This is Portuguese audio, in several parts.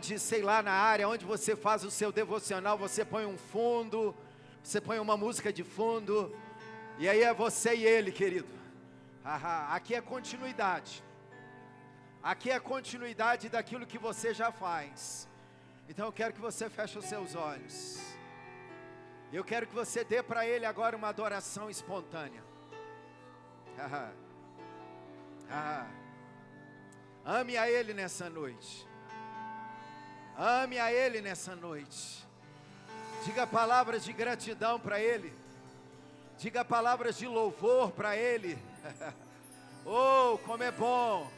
onde, sei lá, na área onde você faz o seu devocional, você põe um fundo, você põe uma música de fundo, e aí é você e ele, querido. Aqui é continuidade. Aqui é a continuidade daquilo que você já faz. Então eu quero que você feche os seus olhos. Eu quero que você dê para ele agora uma adoração espontânea. Ame a ele nessa noite. Ame a ele nessa noite. Diga palavras de gratidão para ele. Diga palavras de louvor para ele. Oh, como é bom.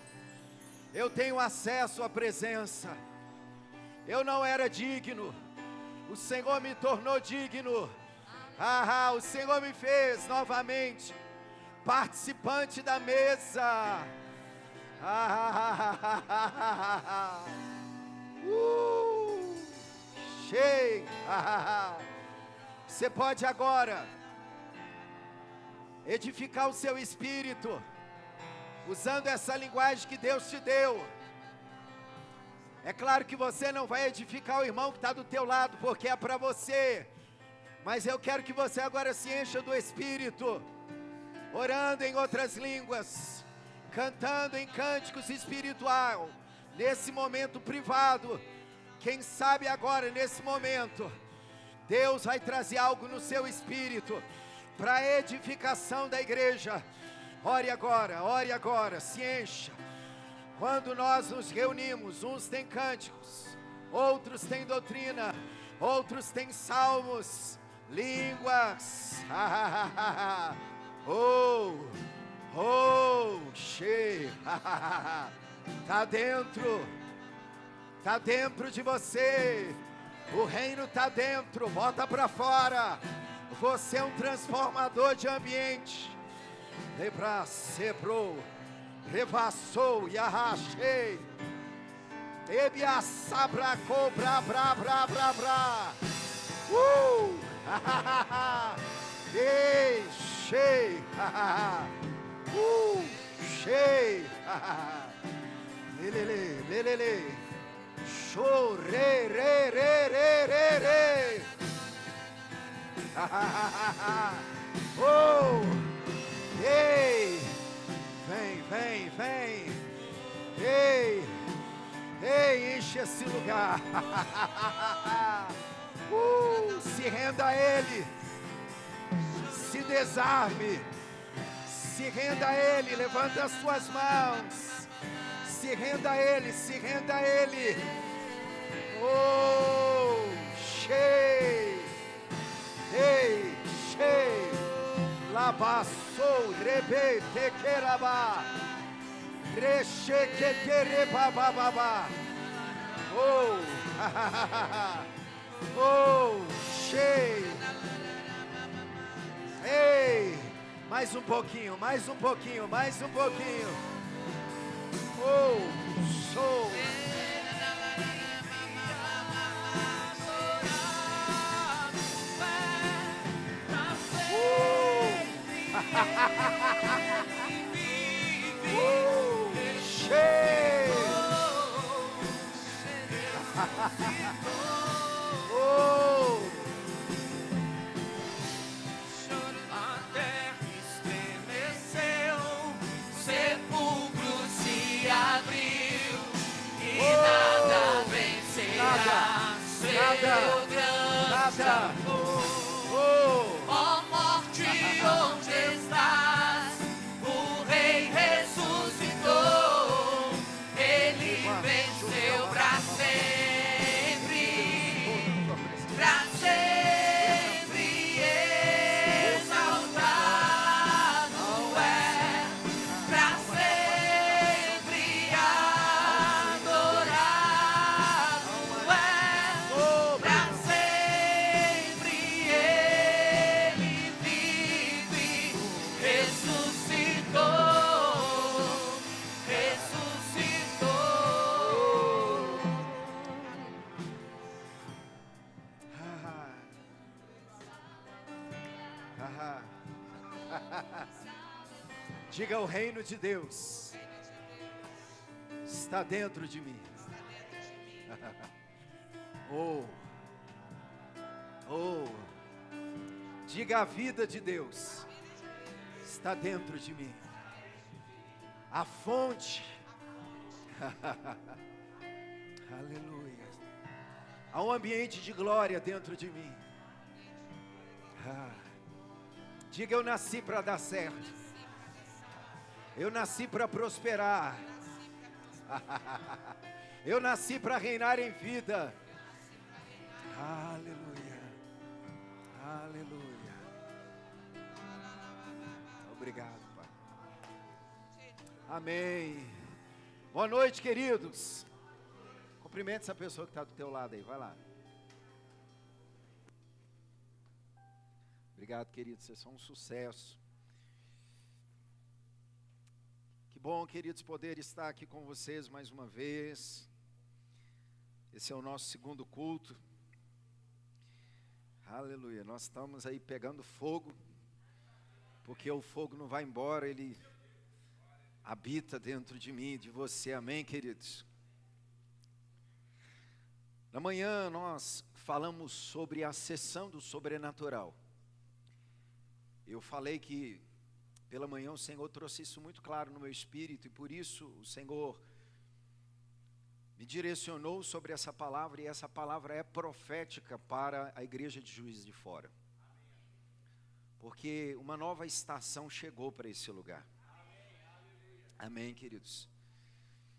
Eu tenho acesso à presença. Eu não era digno. O Senhor me tornou digno. O Senhor me fez novamente participante da mesa. Cheio. Você pode agora edificar o seu espírito, usando essa linguagem que Deus te deu. É claro que você não vai edificar o irmão que está do teu lado, porque é para você. Mas eu quero que você agora se encha do Espírito, orando em outras línguas, cantando em cânticos espirituais, nesse momento privado. Quem sabe agora, nesse momento, Deus vai trazer algo no seu espírito, para a edificação da igreja. Ore agora, se encha. Quando nós nos reunimos, uns têm cânticos, outros têm doutrina, outros têm salmos, línguas. Cheio. Está dentro de você. O reino está dentro, bota para fora. Você é um transformador de ambiente. Lebra, sebrou, revassou e arrachei. Ebia, sabra, cobra, bra, bra, bra, bra. Ei, cheio. Cheio. Lelele, lelele. Show, re, re, re, re, re, re. Ei, vem. Ei, enche esse lugar. Se renda a ele. Se desarme. Se renda a ele. Levanta as suas mãos. Se renda a ele. Cheio. Ei, cheio. Labassou, rebe, tequeraba. Reche, tequereba, bababa. Cheio. Ei, mais um pouquinho. Show. Cheio. A terra estremeceu, sepulcro se abriu e nada vencerá seu grande amor. Ó morte, onde estás? O Rei ressuscitou, Ele venceu para sempre, exaltado é, para sempre adorado é, para sempre Ele vive, ressuscitou. Diga: o reino de Deus está dentro de mim. Oh, oh, diga: a vida de Deus está dentro de mim. A fonte, aleluia, há um ambiente de glória dentro de mim. Diga: eu nasci para dar certo, eu nasci para prosperar, eu nasci para reinar em vida. Aleluia, aleluia. Obrigado, Pai. Amém. Boa noite, queridos. Cumprimente essa pessoa que está do teu lado aí, vai lá. Obrigado, queridos, vocês são um sucesso. Que bom, queridos, poder estar aqui com vocês mais uma vez. Esse é o nosso segundo culto. Aleluia, nós estamos aí pegando fogo, porque o fogo não vai embora, ele habita dentro de mim, de você, amém, queridos? Na manhã nós falamos sobre a sessão do sobrenatural. Eu falei que pela manhã o Senhor trouxe isso muito claro no meu espírito, e por isso o Senhor me direcionou sobre essa palavra, e essa palavra é profética para a igreja de Juiz de Fora. Porque uma nova estação chegou para esse lugar. Amém, queridos?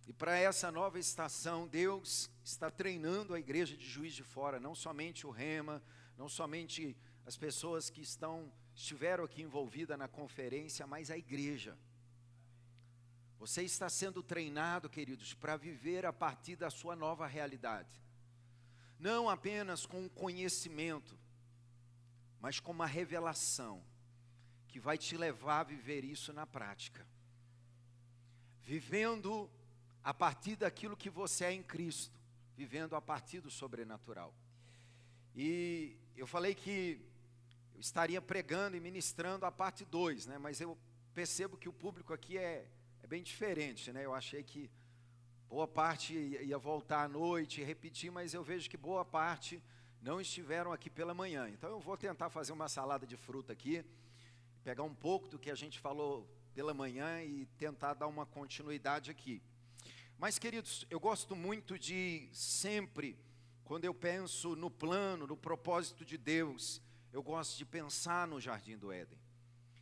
E para essa nova estação, Deus está treinando a igreja de Juiz de Fora, não somente o Rema, não somente as pessoas que estiveram aqui envolvidas na conferência, mas a igreja. Você está sendo treinado, queridos, para viver a partir da sua nova realidade. Não apenas com conhecimento, mas com uma revelação que vai te levar a viver isso na prática. Vivendo a partir daquilo que você é em Cristo, vivendo a partir do sobrenatural. E eu falei que eu estaria pregando e ministrando a parte 2, né? Mas eu percebo que o público aqui é bem diferente, né? Eu achei que boa parte ia voltar à noite e repetir, mas eu vejo que boa parte não estiveram aqui pela manhã. Então eu vou tentar fazer uma salada de fruta aqui, pegar um pouco do que a gente falou pela manhã e tentar dar uma continuidade aqui. Mas, queridos, eu gosto muito de sempre, quando eu penso no plano, no propósito de Deus, eu gosto de pensar no Jardim do Éden.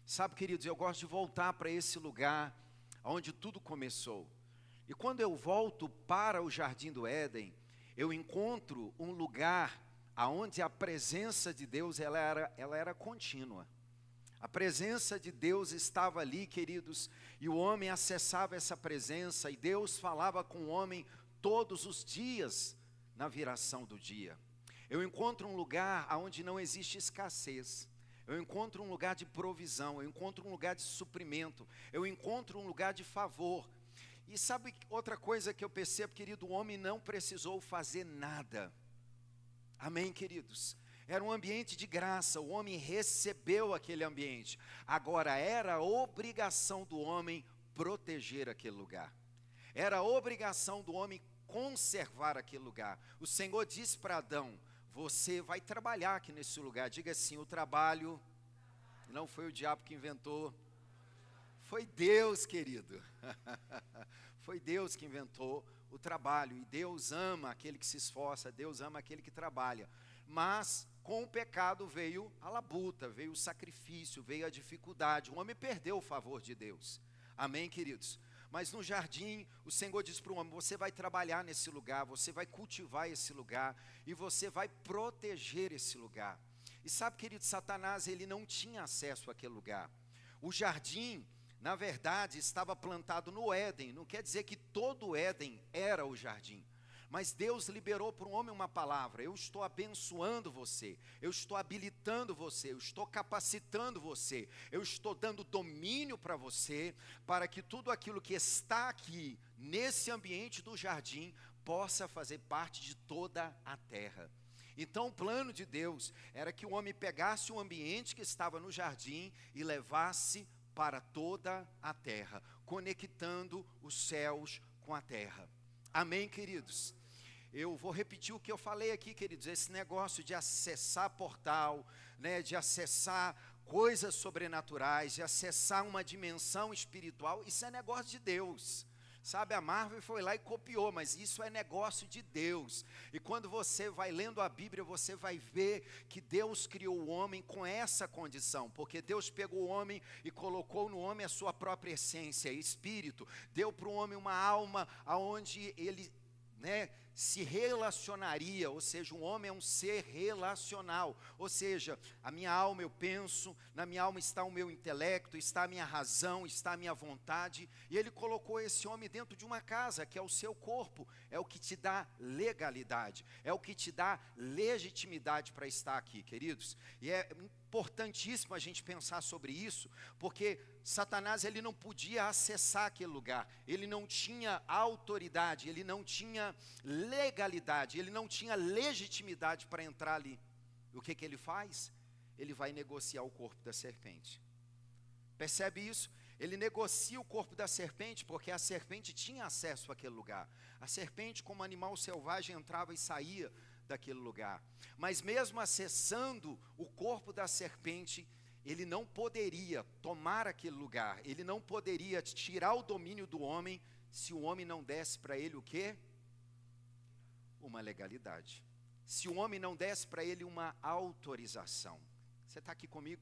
Sabe, queridos, eu gosto de voltar para esse lugar onde tudo começou. E quando eu volto para o Jardim do Éden, eu encontro um lugar onde a presença de Deus ela era contínua. A presença de Deus estava ali, queridos, e o homem acessava essa presença, e Deus falava com o homem todos os dias na viração do dia. Eu encontro um lugar onde não existe escassez. Eu encontro um lugar de provisão, eu encontro um lugar de suprimento, eu encontro um lugar de favor. E sabe outra coisa que eu percebo, querido? O homem não precisou fazer nada. Amém, queridos? Era um ambiente de graça, o homem recebeu aquele ambiente. Agora, era obrigação do homem proteger aquele lugar. Era obrigação do homem conservar aquele lugar. O Senhor disse para Adão: você vai trabalhar aqui nesse lugar. Diga assim: o trabalho não foi o diabo que inventou, foi Deus, querido. Foi Deus que inventou o trabalho. E Deus ama aquele que se esforça, Deus ama aquele que trabalha. Mas com o pecado veio a labuta, veio o sacrifício, veio a dificuldade. O homem perdeu o favor de Deus. Amém, queridos? Mas no jardim, o Senhor diz para o homem: você vai trabalhar nesse lugar, você vai cultivar esse lugar, e você vai proteger esse lugar. E sabe, querido, Satanás, ele não tinha acesso àquele lugar. O jardim, na verdade, estava plantado no Éden. Não quer dizer que todo o Éden era o jardim. Mas Deus liberou para o homem uma palavra: eu estou abençoando você, eu estou habilitando você, eu estou capacitando você, eu estou dando domínio para você, para que tudo aquilo que está aqui, nesse ambiente do jardim, possa fazer parte de toda a terra. Então o plano de Deus era que o homem pegasse o ambiente que estava no jardim e levasse para toda a terra, conectando os céus com a terra. Amém, queridos? Eu vou repetir o que eu falei aqui, queridos, esse negócio de acessar portal, né, de acessar coisas sobrenaturais, de acessar uma dimensão espiritual, isso é negócio de Deus. Sabe, a Marvel foi lá e copiou, mas isso é negócio de Deus. E quando você vai lendo a Bíblia, você vai ver que Deus criou o homem com essa condição, porque Deus pegou o homem e colocou no homem a sua própria essência, espírito, deu para o homem uma alma aonde ele, se relacionaria, ou seja, um homem é um ser relacional, ou seja, a minha alma eu penso, na minha alma está o meu intelecto, está a minha razão, está a minha vontade, e ele colocou esse homem dentro de uma casa, que é o seu corpo, é o que te dá legalidade, é o que te dá legitimidade para estar aqui, queridos, e é importantíssimo a gente pensar sobre isso, porque Satanás ele não podia acessar aquele lugar, ele não tinha autoridade, ele não tinha legalidade, ele não tinha legitimidade para entrar ali. O que ele faz? Ele vai negociar o corpo da serpente. Percebe isso? Ele negocia o corpo da serpente, porque a serpente tinha acesso àquele lugar. A serpente, como animal selvagem, entrava e saía daquele lugar. Mas mesmo acessando o corpo da serpente, ele não poderia tomar aquele lugar, ele não poderia tirar o domínio do homem, se o homem não desse para ele o quê? Uma legalidade. Se o homem não desse para ele uma autorização. Você está aqui comigo?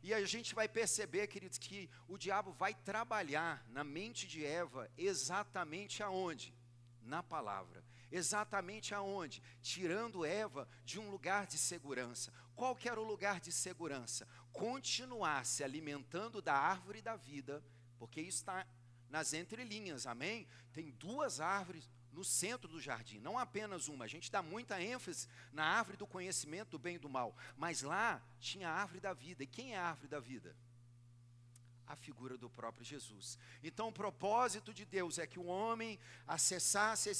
E a gente vai perceber, queridos, que o diabo vai trabalhar na mente de Eva exatamente aonde? Na palavra. Exatamente aonde? Tirando Eva de um lugar de segurança. Qual que era o lugar de segurança? Continuar se alimentando da árvore da vida, porque isso está nas entrelinhas, amém? Tem duas árvores no centro do jardim, não apenas uma. A gente dá muita ênfase na árvore do conhecimento do bem e do mal, mas lá tinha a árvore da vida. E quem é a árvore da vida? A figura do próprio Jesus. Então o propósito de Deus é que o homem acessasse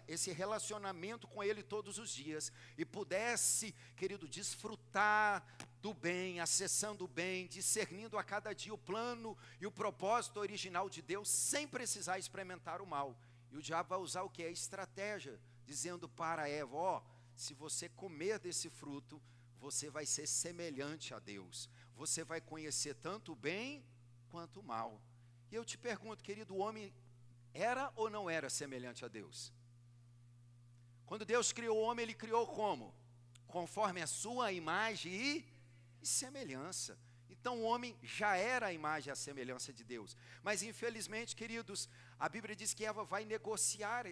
esse relacionamento com Ele todos os dias e pudesse, querido, desfrutar do bem, acessando o bem, discernindo a cada dia o plano e o propósito original de Deus, sem precisar experimentar o mal. E o diabo vai usar o que? A estratégia, dizendo para Eva, se você comer desse fruto, você vai ser semelhante a Deus. Você vai conhecer tanto o bem quanto o mal. E eu te pergunto, querido, o homem era ou não era semelhante a Deus? Quando Deus criou o homem, Ele criou como? Conforme a sua imagem e semelhança. Então o homem já era a imagem e a semelhança de Deus. Mas infelizmente, queridos, a Bíblia diz que Eva vai negociar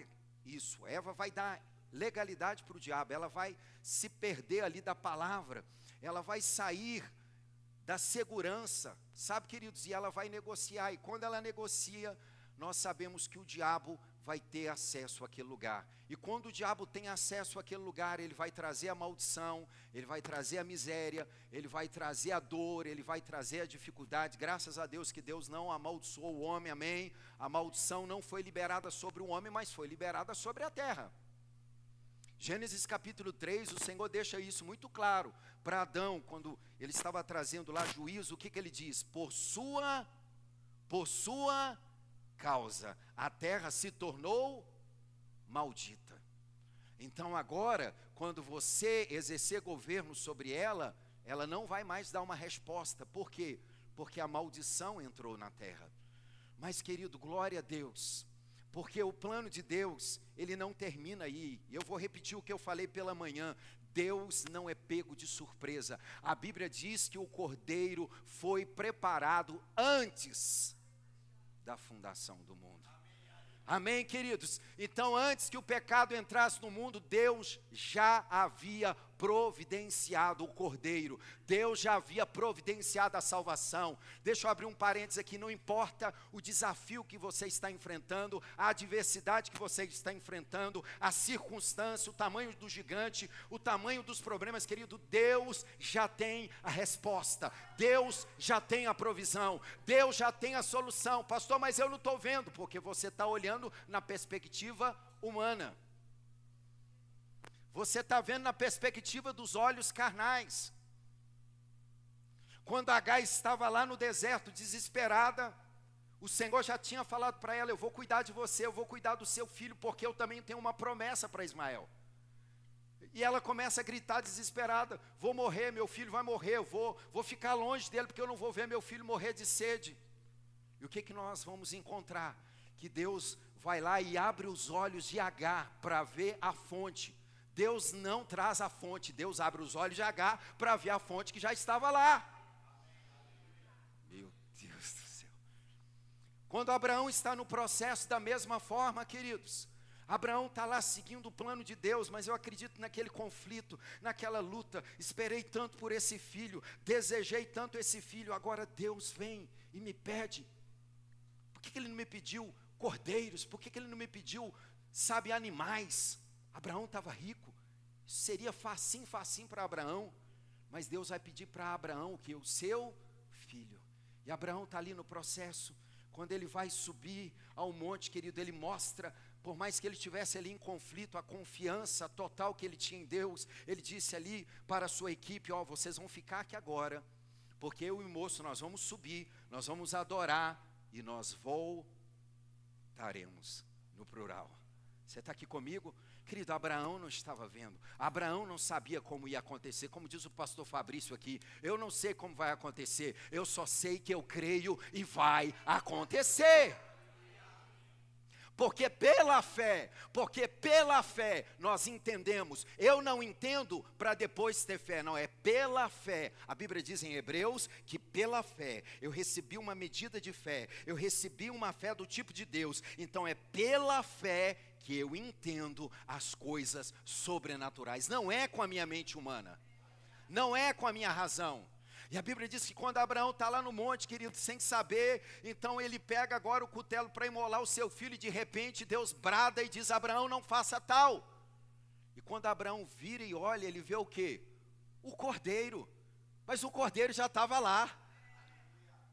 isso. Eva vai dar legalidade para o diabo. Ela vai se perder ali da palavra. Ela vai sair da segurança, sabe, queridos? E ela vai negociar. E quando ela negocia, nós sabemos que o diabo vai ter acesso àquele lugar. E quando o diabo tem acesso àquele lugar, ele vai trazer a maldição, ele vai trazer a miséria, ele vai trazer a dor, ele vai trazer a dificuldade. Graças a Deus que Deus não amaldiçoou o homem, amém? A maldição não foi liberada sobre o homem, mas foi liberada sobre a terra. Gênesis capítulo 3, o Senhor deixa isso muito claro para Adão, quando ele estava trazendo lá juízo. O que ele diz? Por sua causa, a terra se tornou maldita. Então agora, quando você exercer governo sobre ela, ela não vai mais dar uma resposta. Por quê? Porque a maldição entrou na terra. Mas, querido, glória a Deus, porque o plano de Deus, ele não termina aí. Eu vou repetir o que eu falei pela manhã. Deus não é pego de surpresa. A Bíblia diz que o cordeiro foi preparado antes da fundação do mundo. Amém, queridos? Então, antes que o pecado entrasse no mundo, Deus já havia providenciado o cordeiro. Deus já havia providenciado a salvação. Deixa eu abrir um parênteses aqui. Não importa o desafio que você está enfrentando, a adversidade que você está enfrentando, a circunstância, o tamanho do gigante, o tamanho dos problemas, querido, Deus já tem a resposta. Deus já tem a provisão. Deus já tem a solução. Pastor, mas eu não estou vendo, porque você está olhando na perspectiva humana. Você está vendo na perspectiva dos olhos carnais. Quando Agar estava lá no deserto, desesperada, O Senhor já tinha falado para ela: eu vou cuidar de você, eu vou cuidar do seu filho, porque eu também tenho uma promessa para Ismael. E ela começa a gritar desesperada: vou morrer, meu filho vai morrer, eu vou ficar longe dele, porque eu não vou ver meu filho morrer de sede. E o que nós vamos encontrar? Que Deus vai lá e abre os olhos de Agar para ver a fonte. Deus não traz a fonte, Deus abre os olhos de Agar para ver a fonte que já estava lá. Meu Deus do céu. Quando Abraão está no processo, da mesma forma, queridos, Abraão está lá seguindo o plano de Deus, mas eu acredito naquele conflito, naquela luta. Esperei tanto por esse filho, desejei tanto esse filho, agora Deus vem e me pede. Por que ele não me pediu cordeiros? Por que ele não me pediu, sabe, animais? Abraão estava rico, seria facinho para Abraão, mas Deus vai pedir para Abraão que o seu filho. E Abraão está ali no processo. Quando ele vai subir ao monte, querido, ele mostra, por mais que ele estivesse ali em conflito, a confiança total que ele tinha em Deus. Ele disse ali para a sua equipe: ó, vocês vão ficar aqui agora, porque eu e o moço, nós vamos subir, nós vamos adorar, e nós voltaremos, no plural. Você está aqui comigo? Querido, Abraão não estava vendo, Abraão não sabia como ia acontecer, como diz o pastor Fabrício aqui: eu não sei como vai acontecer, eu só sei que eu creio e vai acontecer. Porque pela fé nós entendemos. Eu não entendo para depois ter fé, não, é pela fé. A Bíblia diz em Hebreus que pela fé eu recebi uma medida de fé, eu recebi uma fé do tipo de Deus. Então é pela fé que eu entendo as coisas sobrenaturais. Não é com a minha mente humana, não é com a minha razão. E a Bíblia diz que quando Abraão está lá no monte, querido, sem saber, então ele pega agora o cutelo para imolar o seu filho, e de repente Deus brada e diz: Abraão, não faça tal. E quando Abraão vira e olha, ele vê o quê? O cordeiro. Mas o cordeiro já estava lá.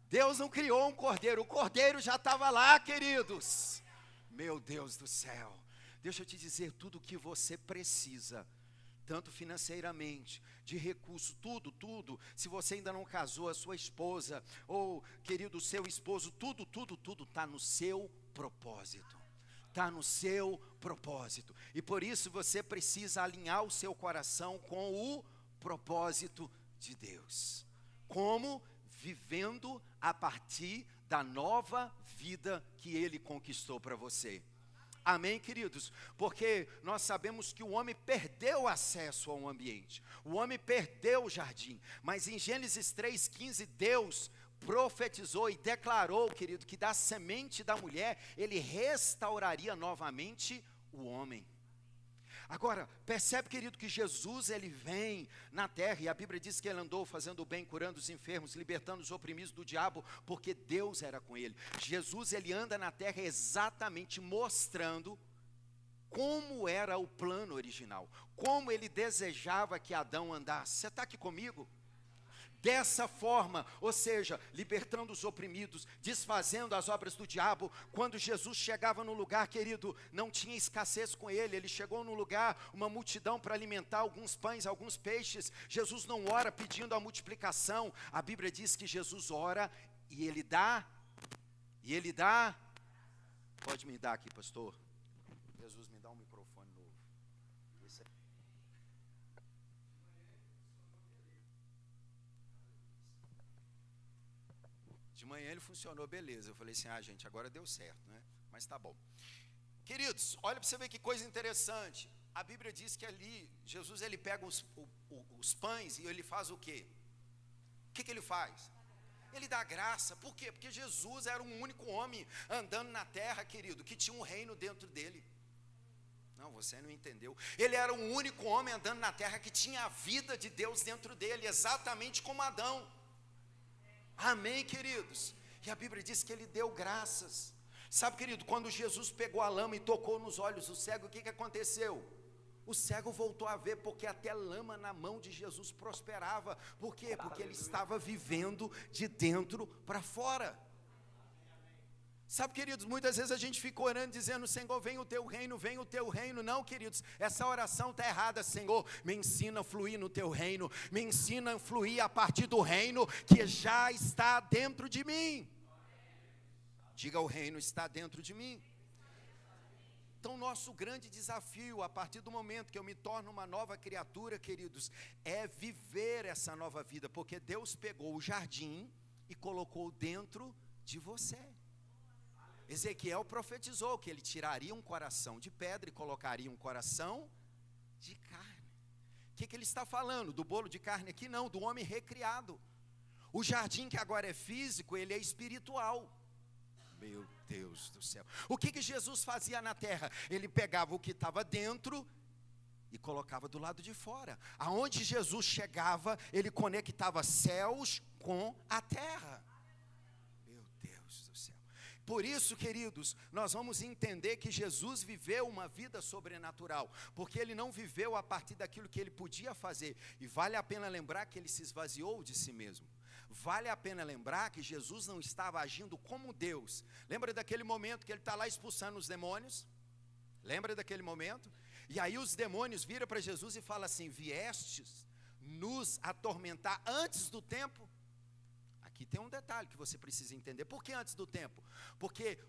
Deus não criou um cordeiro, o cordeiro já estava lá, queridos. Meu Deus do céu. Deixa eu te dizer, tudo o que você precisa, tanto financeiramente, de recurso, tudo, se você ainda não casou, a sua esposa, ou querido, o seu esposo, tudo está no seu propósito, está no seu propósito, e por isso você precisa alinhar o seu coração com o propósito de Deus. Como? Vivendo a partir da nova vida que Ele conquistou para você. Amém, queridos? Porque nós sabemos que o homem perdeu acesso ao ambiente, o homem perdeu o jardim, mas em Gênesis 3,15, Deus profetizou e declarou, querido, que da semente da mulher, Ele restauraria novamente o homem. Agora, percebe, querido, que Jesus, Ele vem na terra, e a Bíblia diz que Ele andou fazendo o bem, curando os enfermos, libertando os oprimidos do diabo, porque Deus era com Ele. Jesus, Ele anda na terra exatamente mostrando como era o plano original, como Ele desejava que Adão andasse. Você está aqui comigo? Dessa forma, ou seja, libertando os oprimidos, desfazendo as obras do diabo. Quando Jesus chegava no lugar, querido, não tinha escassez com ele. Ele chegou no lugar, uma multidão para alimentar, alguns pães, alguns peixes. Jesus não ora pedindo a multiplicação. A Bíblia diz que Jesus ora e Ele dá, pode me dar aqui, pastor? Jesus, me dá um microfone novo. Esse aqui. De manhã ele funcionou, beleza. Eu falei assim: gente, agora deu certo, né? Mas tá bom. Queridos, olha para você ver que coisa interessante. A Bíblia diz que ali, Jesus, ele pega os pães e ele faz o quê? O que ele faz? Ele dá graça. Por quê? Porque Jesus era um único homem andando na terra, querido, que tinha um reino dentro dele. Não, você não entendeu. Ele era o único homem andando na terra que tinha a vida de Deus dentro dele, exatamente como Adão. Amém, queridos? E a Bíblia diz que Ele deu graças. Sabe, querido, quando Jesus pegou a lama e tocou nos olhos do cego, o que aconteceu? O cego voltou a ver, porque até lama na mão de Jesus prosperava. Por quê? Porque ele estava vivendo de dentro para fora. Sabe, queridos, muitas vezes a gente fica orando dizendo: Senhor, vem o teu reino, vem o teu reino. Não, queridos, essa oração está errada. Senhor, me ensina a fluir no teu reino, me ensina a fluir a partir do reino que já está dentro de mim. Diga, o reino está dentro de mim. Então, nosso grande desafio, a partir do momento que eu me torno uma nova criatura, queridos, é viver essa nova vida, porque Deus pegou o jardim e colocou dentro de você. Ezequiel profetizou que ele tiraria um coração de pedra e colocaria um coração de carne. O que ele está falando? Do bolo de carne aqui? Não, do homem recriado. O jardim que agora é físico, ele é espiritual. Meu Deus do céu. O que Jesus fazia na terra? Ele pegava o que estava dentro e colocava do lado de fora. Aonde Jesus chegava, ele conectava céus com a terra. Meu Deus do céu. Por isso, queridos, nós vamos entender que Jesus viveu uma vida sobrenatural, porque ele não viveu a partir daquilo que ele podia fazer. E vale a pena lembrar que ele se esvaziou de si mesmo. Vale a pena lembrar que Jesus não estava agindo como Deus. Lembra daquele momento que ele está lá expulsando os demônios? Lembra daquele momento? E aí os demônios viram para Jesus e falam assim: viestes nos atormentar antes do tempo? Aqui tem um detalhe que você precisa entender. Por que antes do tempo? Porque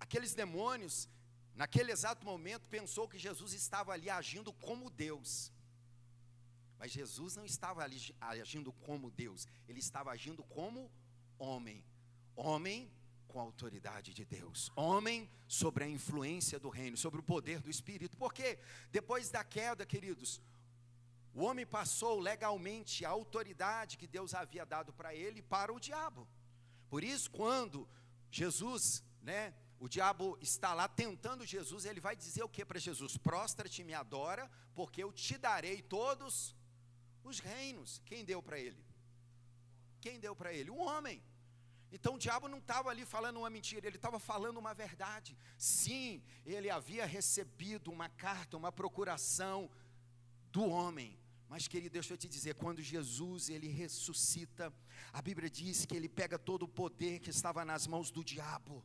aqueles demônios, naquele exato momento, pensou que Jesus estava ali agindo como Deus. Mas Jesus não estava ali agindo como Deus, ele estava agindo como homem. Homem com a autoridade de Deus, homem sobre a influência do reino, sobre o poder do Espírito. Porque depois da queda, queridos, o homem passou legalmente a autoridade que Deus havia dado para ele para o diabo. Por isso, quando Jesus, o diabo está lá tentando Jesus, ele vai dizer o que para Jesus? Prostra-te e me adora, porque eu te darei todos os reinos. Quem deu para ele? Quem deu para ele? Um homem. Então o diabo não estava ali falando uma mentira, ele estava falando uma verdade. Sim, ele havia recebido uma carta, uma procuração do homem. Mas, querido, deixa eu te dizer, quando Jesus ele ressuscita, a Bíblia diz que ele pega todo o poder que estava nas mãos do diabo.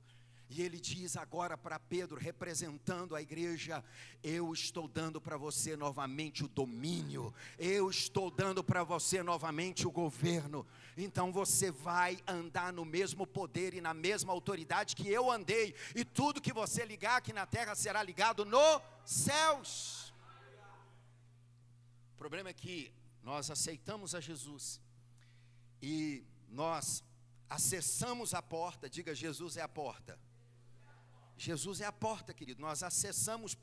E ele diz agora para Pedro, representando a igreja: eu estou dando para você novamente o domínio, eu estou dando para você novamente o governo. Então você vai andar no mesmo poder e na mesma autoridade que eu andei, e tudo que você ligar aqui na terra será ligado nos céus. O problema é que nós aceitamos a Jesus e nós acessamos a porta. Diga, Jesus é a porta. Jesus é a porta, querido. Nós acessamos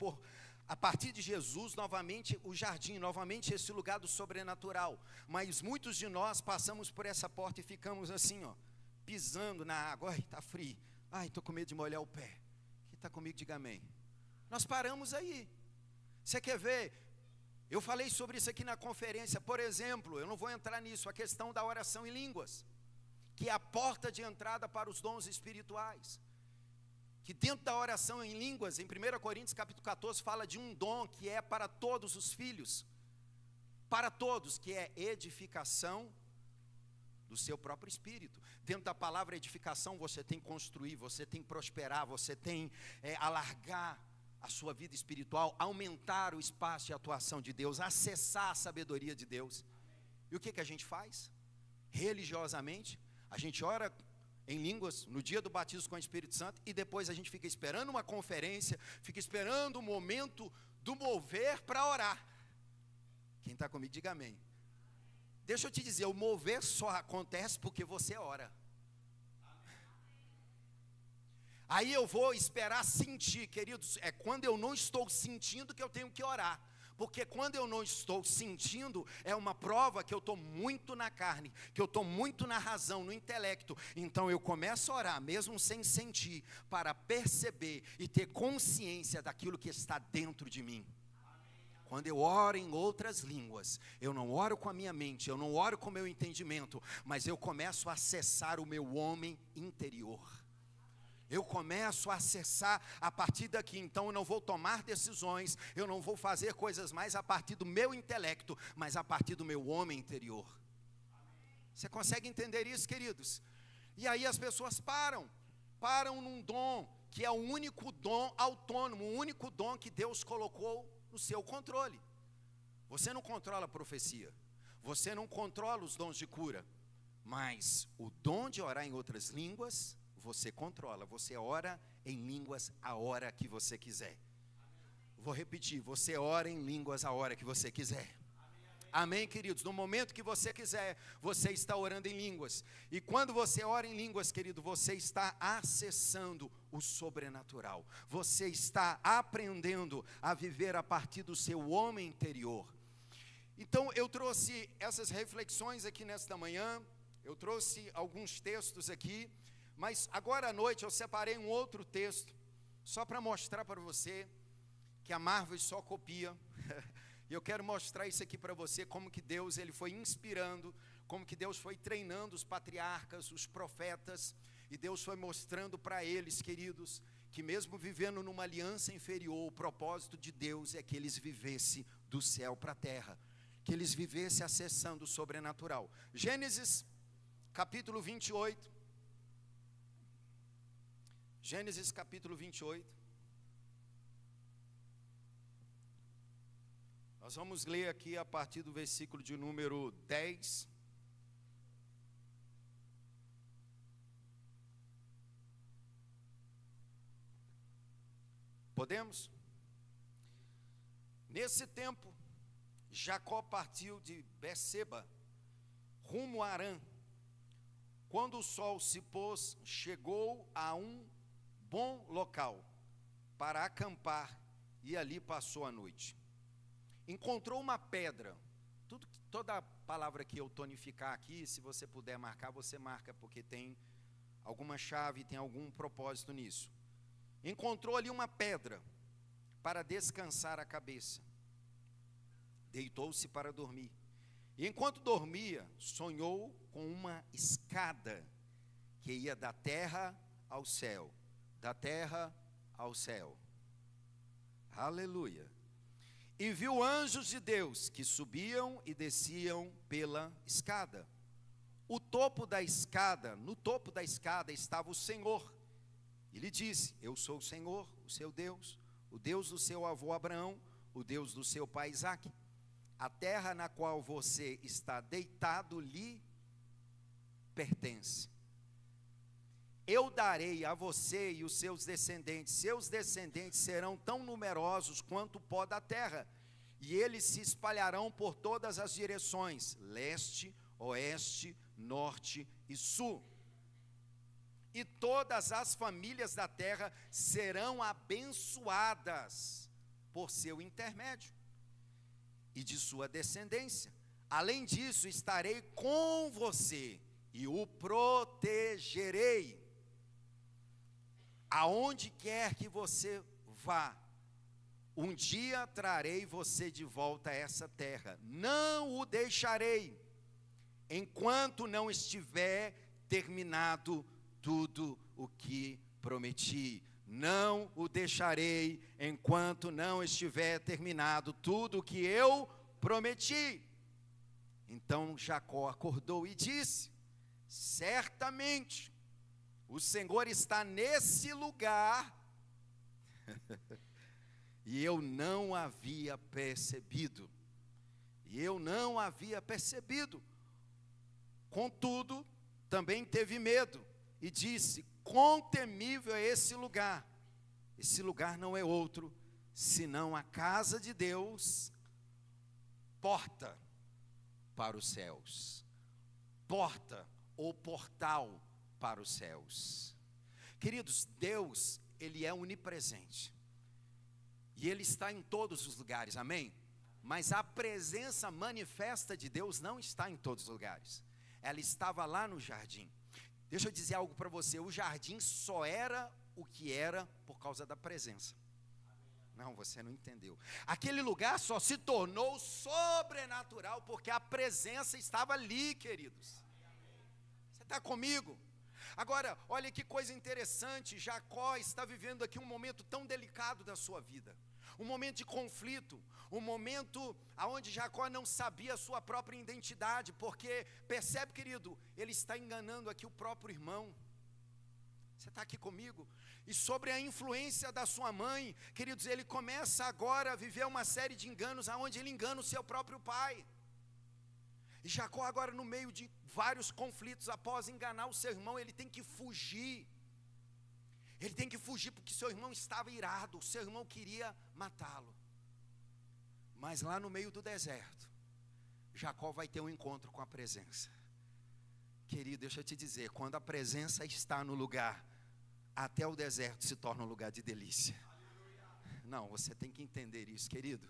a partir de Jesus novamente o jardim, novamente esse lugar do sobrenatural. Mas muitos de nós passamos por essa porta e ficamos assim, pisando na água. Ai, está frio. Ai, estou com medo de molhar o pé. Quem está comigo, diga amém. Nós paramos aí. Você quer ver? Eu falei sobre isso aqui na conferência. Por exemplo, eu não vou entrar nisso, a questão da oração em línguas, que é a porta de entrada para os dons espirituais. Que dentro da oração em línguas, em 1 Coríntios capítulo 14, fala de um dom que é para todos os filhos, para todos, que é edificação do seu próprio espírito. Dentro da palavra edificação, você tem construir, você tem prosperar, você tem alargar a sua vida espiritual, aumentar o espaço de atuação de Deus, acessar a sabedoria de Deus. E o que a gente faz? Religiosamente, a gente ora em línguas no dia do batismo com o Espírito Santo, e depois a gente fica esperando uma conferência, fica esperando o momento do mover para orar. Quem está comigo, diga amém. Deixa eu te dizer, o mover só acontece porque você ora. Aí eu vou esperar sentir, queridos, é quando eu não estou sentindo que eu tenho que orar. Porque quando eu não estou sentindo, é uma prova que eu estou muito na carne, que eu estou muito na razão, no intelecto. Então eu começo a orar, mesmo sem sentir, para perceber e ter consciência daquilo que está dentro de mim. Quando eu oro em outras línguas, eu não oro com a minha mente, eu não oro com o meu entendimento, mas eu começo a acessar o meu homem interior. Eu começo a acessar a partir daqui. Então eu não vou tomar decisões, eu não vou fazer coisas mais a partir do meu intelecto, mas a partir do meu homem interior. Você consegue entender isso, queridos? E aí as pessoas param num dom, que é o único dom autônomo, o único dom que Deus colocou no seu controle. Você não controla a profecia, você não controla os dons de cura, mas o dom de orar em outras línguas, você controla. Você ora em línguas a hora que você quiser. Vou repetir, você ora em línguas a hora que você quiser. Amém, queridos? No momento que você quiser, você está orando em línguas. E quando você ora em línguas, querido, você está acessando o sobrenatural. Você está aprendendo a viver a partir do seu homem interior. Então, eu trouxe essas reflexões aqui nesta manhã. Eu trouxe alguns textos aqui. Mas agora à noite eu separei um outro texto, só para mostrar para você que a Marvel só copia. E eu quero mostrar isso aqui para você, como que Deus ele foi inspirando, como que Deus foi treinando os patriarcas, os profetas, e Deus foi mostrando para eles, queridos, que mesmo vivendo numa aliança inferior, o propósito de Deus é que eles vivessem do céu para a terra, que eles vivessem acessando o sobrenatural. Gênesis capítulo 28. Gênesis capítulo 28. Nós vamos ler aqui a partir do versículo de número 10. Podemos? Nesse tempo, Jacó partiu de Berseba, rumo a Harã. Quando o sol se pôs, chegou a um bom local para acampar e ali passou a noite. Encontrou uma pedra. Toda palavra que eu tonificar aqui, se você puder marcar, você marca, porque tem alguma chave, tem algum propósito nisso. Encontrou ali uma pedra para descansar a cabeça. Deitou-se para dormir. E enquanto dormia, sonhou com uma escada que ia da terra ao céu. Da terra ao céu. Aleluia. E viu anjos de Deus que subiam e desciam pela escada. No topo da escada estava o Senhor. E lhe disse: eu sou o Senhor, o seu Deus, o Deus do seu avô Abraão, o Deus do seu pai Isaque. A terra na qual você está deitado lhe pertence. Eu darei a você e os seus descendentes serão tão numerosos quanto o pó da terra, e eles se espalharão por todas as direções, leste, oeste, norte e sul. E todas as famílias da terra serão abençoadas por seu intermédio e de sua descendência. Além disso, estarei com você e o protegerei. Aonde quer que você vá, um dia trarei você de volta a essa terra. Não o deixarei, enquanto não estiver terminado tudo o que prometi. Não o deixarei, enquanto não estiver terminado tudo o que eu prometi. Então Jacó acordou e disse: certamente o Senhor está nesse lugar, e eu não havia percebido. Contudo, também teve medo, e disse: quão temível é esse lugar! Esse lugar não é outro, senão a casa de Deus, porta para os céus. Porta ou portal para os céus. Queridos, Deus, Ele é onipresente. E Ele está em todos os lugares, amém? Mas a presença manifesta de Deus não está em todos os lugares. Ela estava lá no jardim. Deixa eu dizer algo para você, o jardim só era o que era por causa da presença. Não, você não entendeu. Aquele lugar só se tornou sobrenatural porque a presença estava ali, queridos. Você está comigo? Agora, olha que coisa interessante, Jacó está vivendo aqui um momento tão delicado da sua vida. Um momento de conflito, um momento onde Jacó não sabia a sua própria identidade, porque, percebe, querido, ele está enganando aqui o próprio irmão. Você está aqui comigo? E sobre a influência da sua mãe, queridos, ele começa agora a viver uma série de enganos, onde ele engana o seu próprio pai. E Jacó agora no meio de vários conflitos, após enganar o seu irmão, ele tem que fugir. Ele tem que fugir porque seu irmão estava irado, seu irmão queria matá-lo. Mas lá no meio do deserto, Jacó vai ter um encontro com a presença. Querido, deixa eu te dizer, quando a presença está no lugar, até o deserto se torna um lugar de delícia. Não, você tem que entender isso, querido.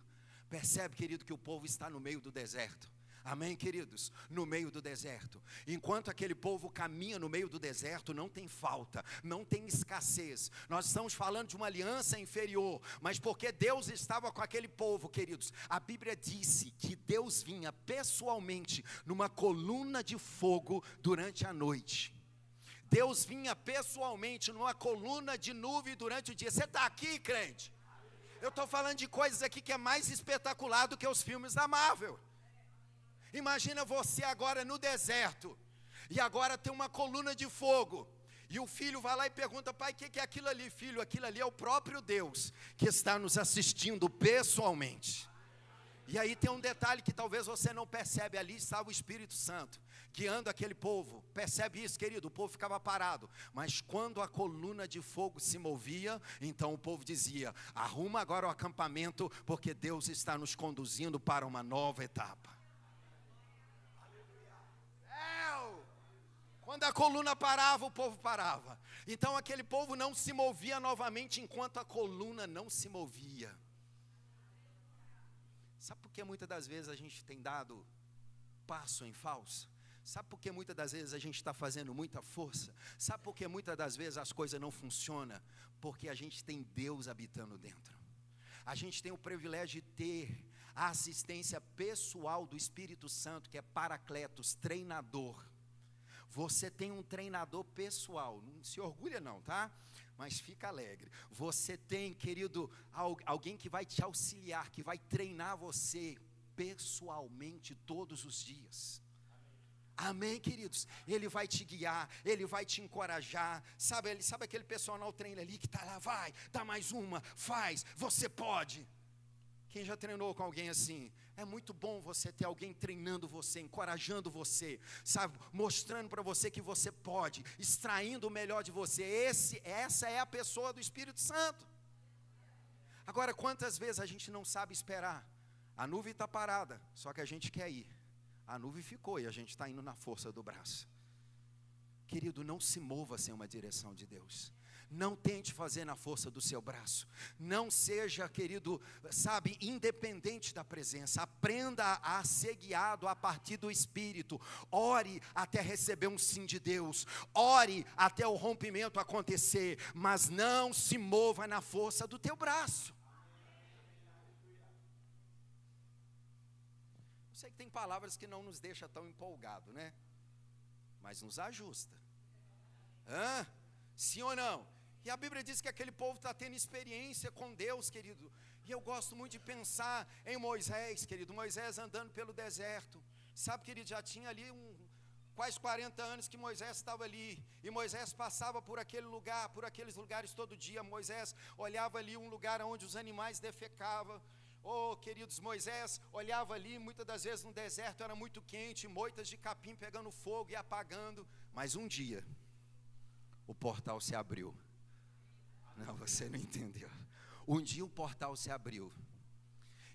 Percebe, querido, que o povo está no meio do deserto. Amém, queridos? No meio do deserto. Enquanto aquele povo caminha no meio do deserto, não tem falta, não tem escassez. Nós estamos falando de uma aliança inferior, mas porque Deus estava com aquele povo, queridos, a Bíblia disse que Deus vinha pessoalmente numa coluna de fogo durante a noite. Deus vinha pessoalmente numa coluna de nuvem durante o dia. Você está aqui, crente? Eu estou falando de coisas aqui que é mais espetacular do que os filmes da Marvel. Imagina você agora no deserto, e agora tem uma coluna de fogo, e o filho vai lá e pergunta: pai, o que é aquilo ali, filho? Aquilo ali é o próprio Deus, que está nos assistindo pessoalmente. E aí tem um detalhe que talvez você não percebe: ali estava o Espírito Santo, guiando aquele povo. Percebe isso, querido? O povo ficava parado, mas quando a coluna de fogo se movia, então o povo dizia: arruma agora o acampamento, porque Deus está nos conduzindo para uma nova etapa. Quando a coluna parava, o povo parava. Então aquele povo não se movia novamente enquanto a coluna não se movia. Sabe por que muitas das vezes a gente tem dado passo em falso? Sabe por que muitas das vezes a gente está fazendo muita força? Sabe por que muitas das vezes as coisas não funcionam? Porque a gente tem Deus habitando dentro. A gente tem o privilégio de ter a assistência pessoal do Espírito Santo, que é Paracletos, treinador. Você tem um treinador pessoal, não se orgulha não, tá? Mas fica alegre. Você tem, querido, alguém que vai te auxiliar, que vai treinar você pessoalmente todos os dias. Amém, queridos? Ele vai te guiar, ele vai te encorajar. Sabe aquele personal trainer ali que está lá, vai, dá mais uma, faz, você pode. Quem já treinou com alguém assim? É muito bom você ter alguém treinando você, encorajando você, sabe, mostrando para você que você pode, extraindo o melhor de você. Essa é a pessoa do Espírito Santo. Agora, quantas vezes a gente não sabe esperar? A nuvem está parada, só que a gente quer ir. A nuvem ficou e a gente está indo na força do braço. Querido, não se mova sem uma direção de Deus. Não tente fazer na força do seu braço. Não seja, querido, sabe, independente da presença. Aprenda a ser guiado a partir do Espírito. Ore até receber um sim de Deus. Ore até o rompimento acontecer. Mas não se mova na força do teu braço. Eu sei que tem palavras que não nos deixam tão empolgados, né? Mas nos ajusta. Sim ou não? E a Bíblia diz que aquele povo está tendo experiência com Deus, querido. E eu gosto muito de pensar em Moisés, querido. Moisés andando pelo deserto. Sabe, querido, já tinha ali quase 40 anos que Moisés estava ali. E Moisés passava por aquele lugar, por aqueles lugares todo dia. Moisés olhava ali um lugar onde os animais defecavam. Oh, queridos, Moisés olhava ali, muitas das vezes no deserto era muito quente, moitas de capim pegando fogo e apagando. Mas um dia, o portal se abriu. Não, você não entendeu. Um dia o portal se abriu.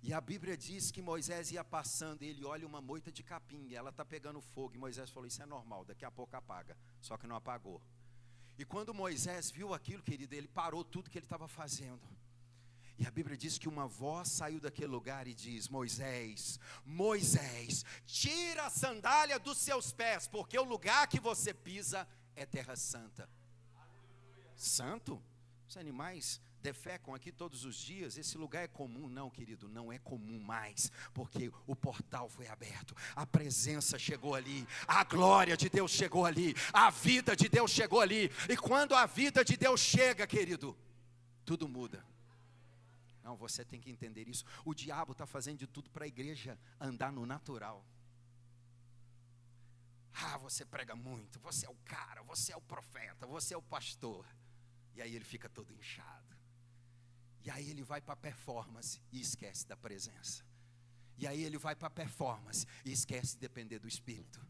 E a Bíblia diz que Moisés ia passando e ele olha uma moita de capim, e ela está pegando fogo. E Moisés falou: isso é normal, daqui a pouco apaga. Só que não apagou. E quando Moisés viu aquilo, querido, ele parou tudo que ele estava fazendo. E a Bíblia diz que uma voz saiu daquele lugar e diz: Moisés, Moisés, tira a sandália dos seus pés, porque o lugar que você pisa é terra santa. Santo? Os animais defecam aqui todos os dias. Esse lugar é comum? Não, querido, não é comum mais, porque o portal foi aberto, a presença chegou ali, a glória de Deus chegou ali, a vida de Deus chegou ali. E quando a vida de Deus chega, querido, tudo muda. Não, você tem que entender isso. O diabo está fazendo de tudo para a igreja andar no natural. Você prega muito, você é o cara, você é o profeta, você é o pastor. E aí ele fica todo inchado. E aí ele vai para a performance e esquece da presença. E aí ele vai para a performance e esquece de depender do Espírito.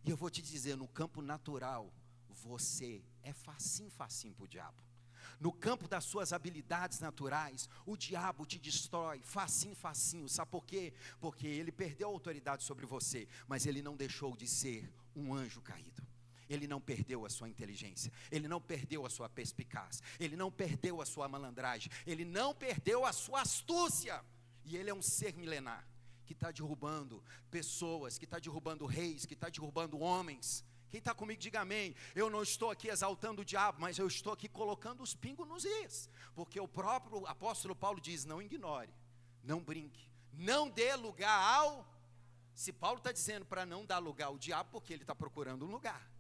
E eu vou te dizer, no campo natural, você é facinho para o diabo. no campo das suas habilidades naturais, o diabo te destrói, facinho, facinho. Sabe por quê? Porque ele perdeu a autoridade sobre você, mas ele não deixou de ser um anjo caído. Ele não perdeu a sua inteligência, ele não perdeu a sua perspicácia, ele não perdeu a sua malandragem, ele não perdeu a sua astúcia. E ele é um ser milenar, que está derrubando pessoas, que está derrubando reis, que está derrubando homens. Quem está comigo, diga amém. Eu não estou aqui exaltando o diabo, mas eu estou aqui colocando os pingos nos is. Porque o próprio apóstolo Paulo diz, não ignore, não brinque, não dê lugar ao... Se Paulo está dizendo para não dar lugar ao diabo, porque ele está procurando um lugar.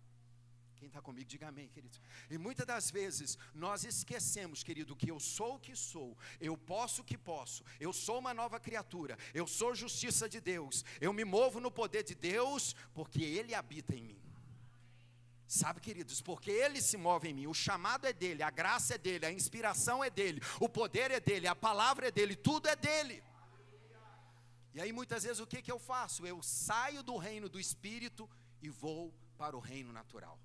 Quem está comigo, diga amém, querido. E muitas das vezes, nós esquecemos, querido, que eu sou o que sou, eu posso o que posso, eu sou uma nova criatura, eu sou justiça de Deus, eu me movo no poder de Deus, porque Ele habita em mim. Sabe, queridos, porque Ele se move em mim, o chamado é dEle, a graça é dEle, a inspiração é dEle, o poder é dEle, a palavra é dEle, tudo é dEle. E aí muitas vezes o que eu faço? Eu saio do reino do Espírito e vou para o reino natural.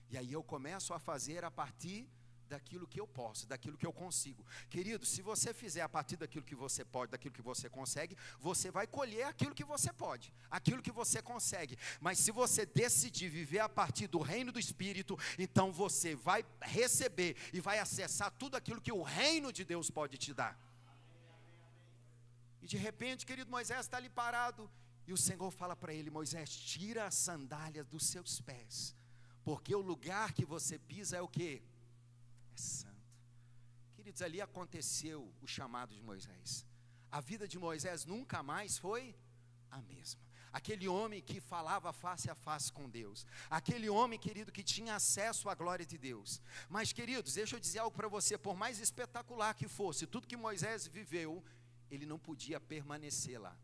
E aí eu começo a fazer a partir daquilo que eu posso, daquilo que eu consigo. Querido, se você fizer a partir daquilo que você pode, daquilo que você consegue, você vai colher aquilo que você pode, aquilo que você consegue. Mas se você decidir viver a partir do reino do Espírito, então você vai receber e vai acessar tudo aquilo que o reino de Deus pode te dar. E de repente, querido, Moisés está ali parado, e o Senhor fala para ele, Moisés, tira as sandálias dos seus pés, porque o lugar que você pisa é o quê? É santo. Queridos, ali aconteceu o chamado de Moisés. A vida de Moisés nunca mais foi a mesma. Aquele homem que falava face a face com Deus. Aquele homem, querido, que tinha acesso à glória de Deus. Mas, queridos, deixa eu dizer algo para você. Por mais espetacular que fosse, tudo que Moisés viveu, ele não podia permanecer lá.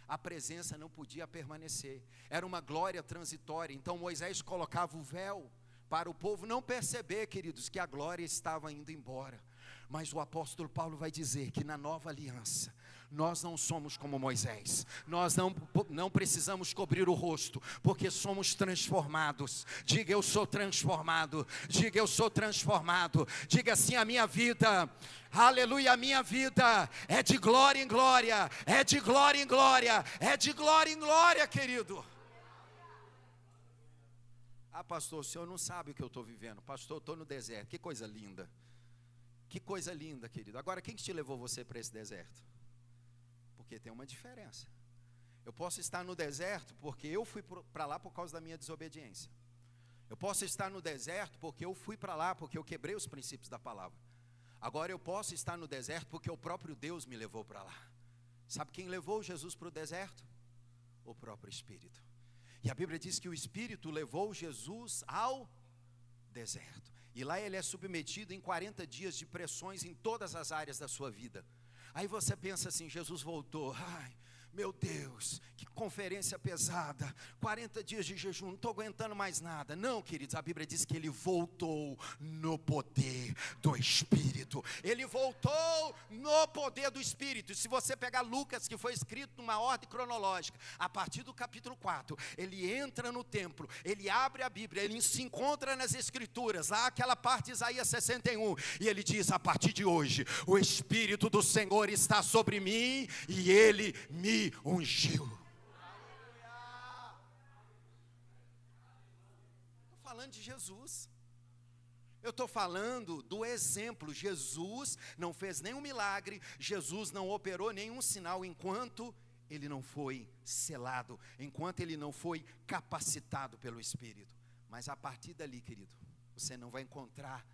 A presença não podia permanecer, era uma glória transitória. Então Moisés colocava o véu para o povo não perceber, queridos, que a glória estava indo embora. Mas o apóstolo Paulo vai dizer que na nova aliança, nós não somos como Moisés, nós não precisamos cobrir o rosto, porque somos transformados. Diga, eu sou transformado. Diga, eu sou transformado. Diga assim, a minha vida, aleluia, a minha vida é de glória em glória, é de glória em glória, é de glória em glória, querido. Ah, pastor, o senhor não sabe o que eu estou vivendo. Pastor, eu estou no deserto. Que coisa linda. Que coisa linda, querido. Agora, quem que te levou você para esse deserto? Porque tem uma diferença. Eu posso estar no deserto porque eu fui para lá por causa da minha desobediência. Eu posso estar no deserto porque eu fui para lá porque eu quebrei os princípios da palavra. Agora eu posso estar no deserto porque o próprio Deus me levou para lá. Sabe quem levou Jesus para o deserto? O próprio Espírito. E a Bíblia diz que o Espírito levou Jesus ao deserto. E lá ele é submetido em 40 dias de pressões em todas as áreas da sua vida. Aí você pensa assim, Jesus voltou, ai, meu Deus, que conferência pesada, 40 dias de jejum, não estou aguentando mais nada. Não, queridos, a Bíblia diz que ele voltou no poder do Espírito. Ele voltou no poder do Espírito. E se você pegar Lucas, que foi escrito numa ordem cronológica, a partir do capítulo 4, ele entra no templo, ele abre a Bíblia, ele se encontra nas Escrituras, lá aquela parte de Isaías 61, e ele diz, a partir de hoje, o Espírito do Senhor está sobre mim, e ele me ungiu. Estou falando de Jesus. Eu estou falando do exemplo. Jesus não fez nenhum milagre, Jesus não operou nenhum sinal enquanto ele não foi selado, enquanto ele não foi capacitado pelo Espírito. Mas a partir dali, querido, você não vai encontrar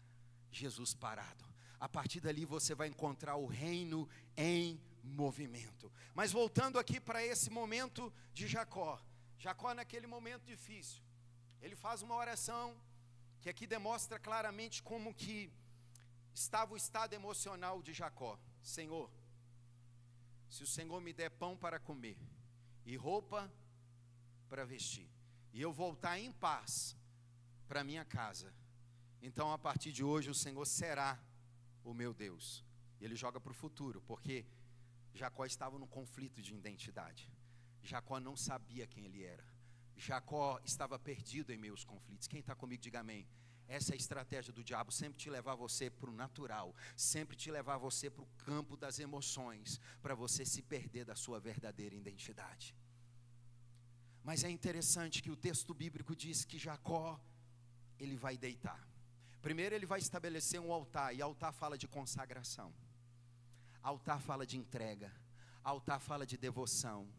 Jesus parado. A partir dali você vai encontrar o reino em movimento. Mas voltando aqui para esse momento de Jacó. Jacó naquele momento difícil, ele faz uma oração que aqui demonstra claramente como que estava o estado emocional de Jacó. Senhor, se o Senhor me der pão para comer e roupa para vestir, e eu voltar em paz para minha casa, então a partir de hoje o Senhor será o meu Deus. E ele joga para o futuro, porque Jacó estava num conflito de identidade. Jacó não sabia quem ele era. Jacó estava perdido em meio aos conflitos. Quem está comigo, diga amém. Essa é a estratégia do diabo, sempre te levar você para o natural, sempre te levar você para o campo das emoções, para você se perder da sua verdadeira identidade. Mas é interessante que o texto bíblico diz que Jacó, ele vai deitar. Primeiro ele vai estabelecer um altar, e altar fala de consagração, altar fala de entrega, altar fala de devoção.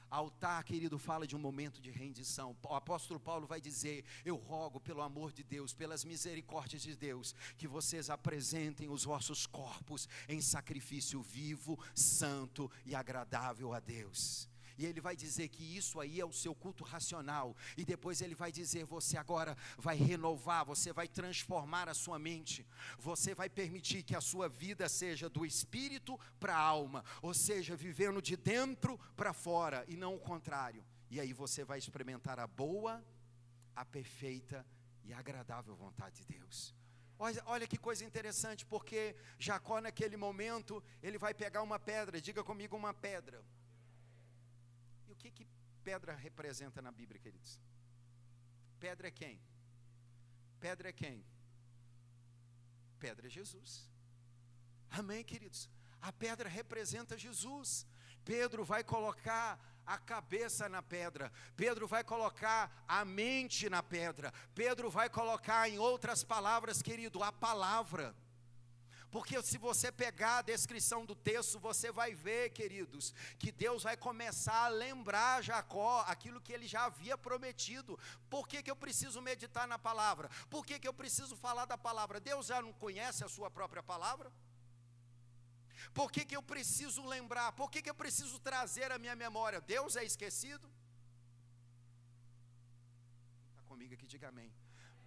Altar, querido, fala de um momento de rendição. O apóstolo Paulo vai dizer: eu rogo pelo amor de Deus, pelas misericórdias de Deus, que vocês apresentem os vossos corpos em sacrifício vivo, santo e agradável a Deus. E ele vai dizer que isso aí é o seu culto racional. E depois ele vai dizer: você agora vai renovar, você vai transformar a sua mente. Você vai permitir que a sua vida seja do espírito para a alma. Ou seja, vivendo de dentro para fora e não o contrário. E aí você vai experimentar a boa, a perfeita e agradável vontade de Deus. Olha que coisa interessante, porque Jacó naquele momento, ele vai pegar uma pedra. Diga comigo, uma pedra. E o que pedra representa na Bíblia, queridos? Pedra é quem? Pedra é quem? Pedra é Jesus. Amém, queridos? A pedra representa Jesus. Pedro vai colocar a cabeça na pedra, Pedro vai colocar a mente na pedra, Pedro vai colocar, em outras palavras, querido, a palavra. Porque se você pegar a descrição do texto, você vai ver, queridos, que Deus vai começar a lembrar Jacó aquilo que ele já havia prometido. Por que eu preciso meditar na palavra? Por que eu preciso falar da palavra? Deus já não conhece a sua própria palavra? Por que eu preciso lembrar? Por que eu preciso trazer à minha memória? Deus é esquecido? Está comigo aqui, diga amém.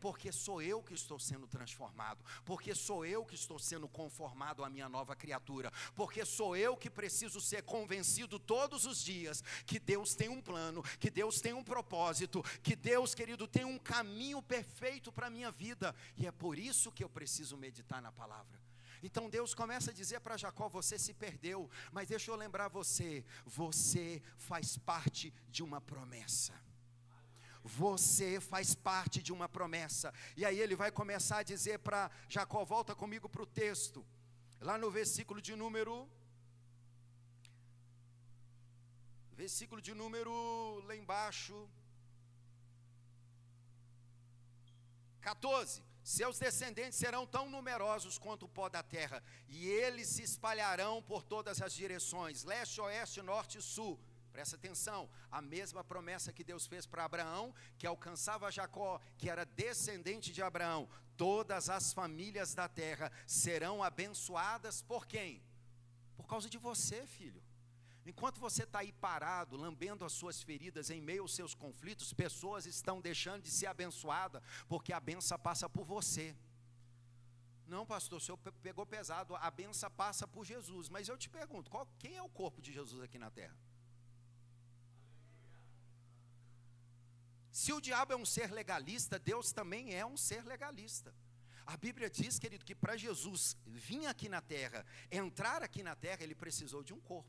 Porque sou eu que estou sendo transformado, porque sou eu que estou sendo conformado à minha nova criatura, porque sou eu que preciso ser convencido todos os dias que Deus tem um plano, que Deus tem um propósito, que Deus, querido, tem um caminho perfeito para a minha vida, e é por isso que eu preciso meditar na palavra. Então Deus começa a dizer para Jacó: você se perdeu, mas deixa eu lembrar você faz parte de uma promessa. Você faz parte de uma promessa. E aí ele vai começar a dizer para Jacó, volta comigo para o texto, lá no versículo de número, lá embaixo, 14. Seus descendentes serão tão numerosos quanto o pó da terra, e eles se espalharão por todas as direções, leste, oeste, norte e sul. Presta atenção, a mesma promessa que Deus fez para Abraão, que alcançava Jacó, que era descendente de Abraão. Todas as famílias da terra serão abençoadas por quem? Por causa de você, filho. Enquanto você está aí parado, lambendo as suas feridas em meio aos seus conflitos, pessoas estão deixando de ser abençoadas, porque a benção passa por você. Não, pastor, o senhor pegou pesado, a benção passa por Jesus. Mas eu te pergunto, quem é o corpo de Jesus aqui na terra? Se o diabo é um ser legalista, Deus também é um ser legalista. A Bíblia diz, querido, que para Jesus vir aqui na terra, entrar aqui na terra, ele precisou de um corpo.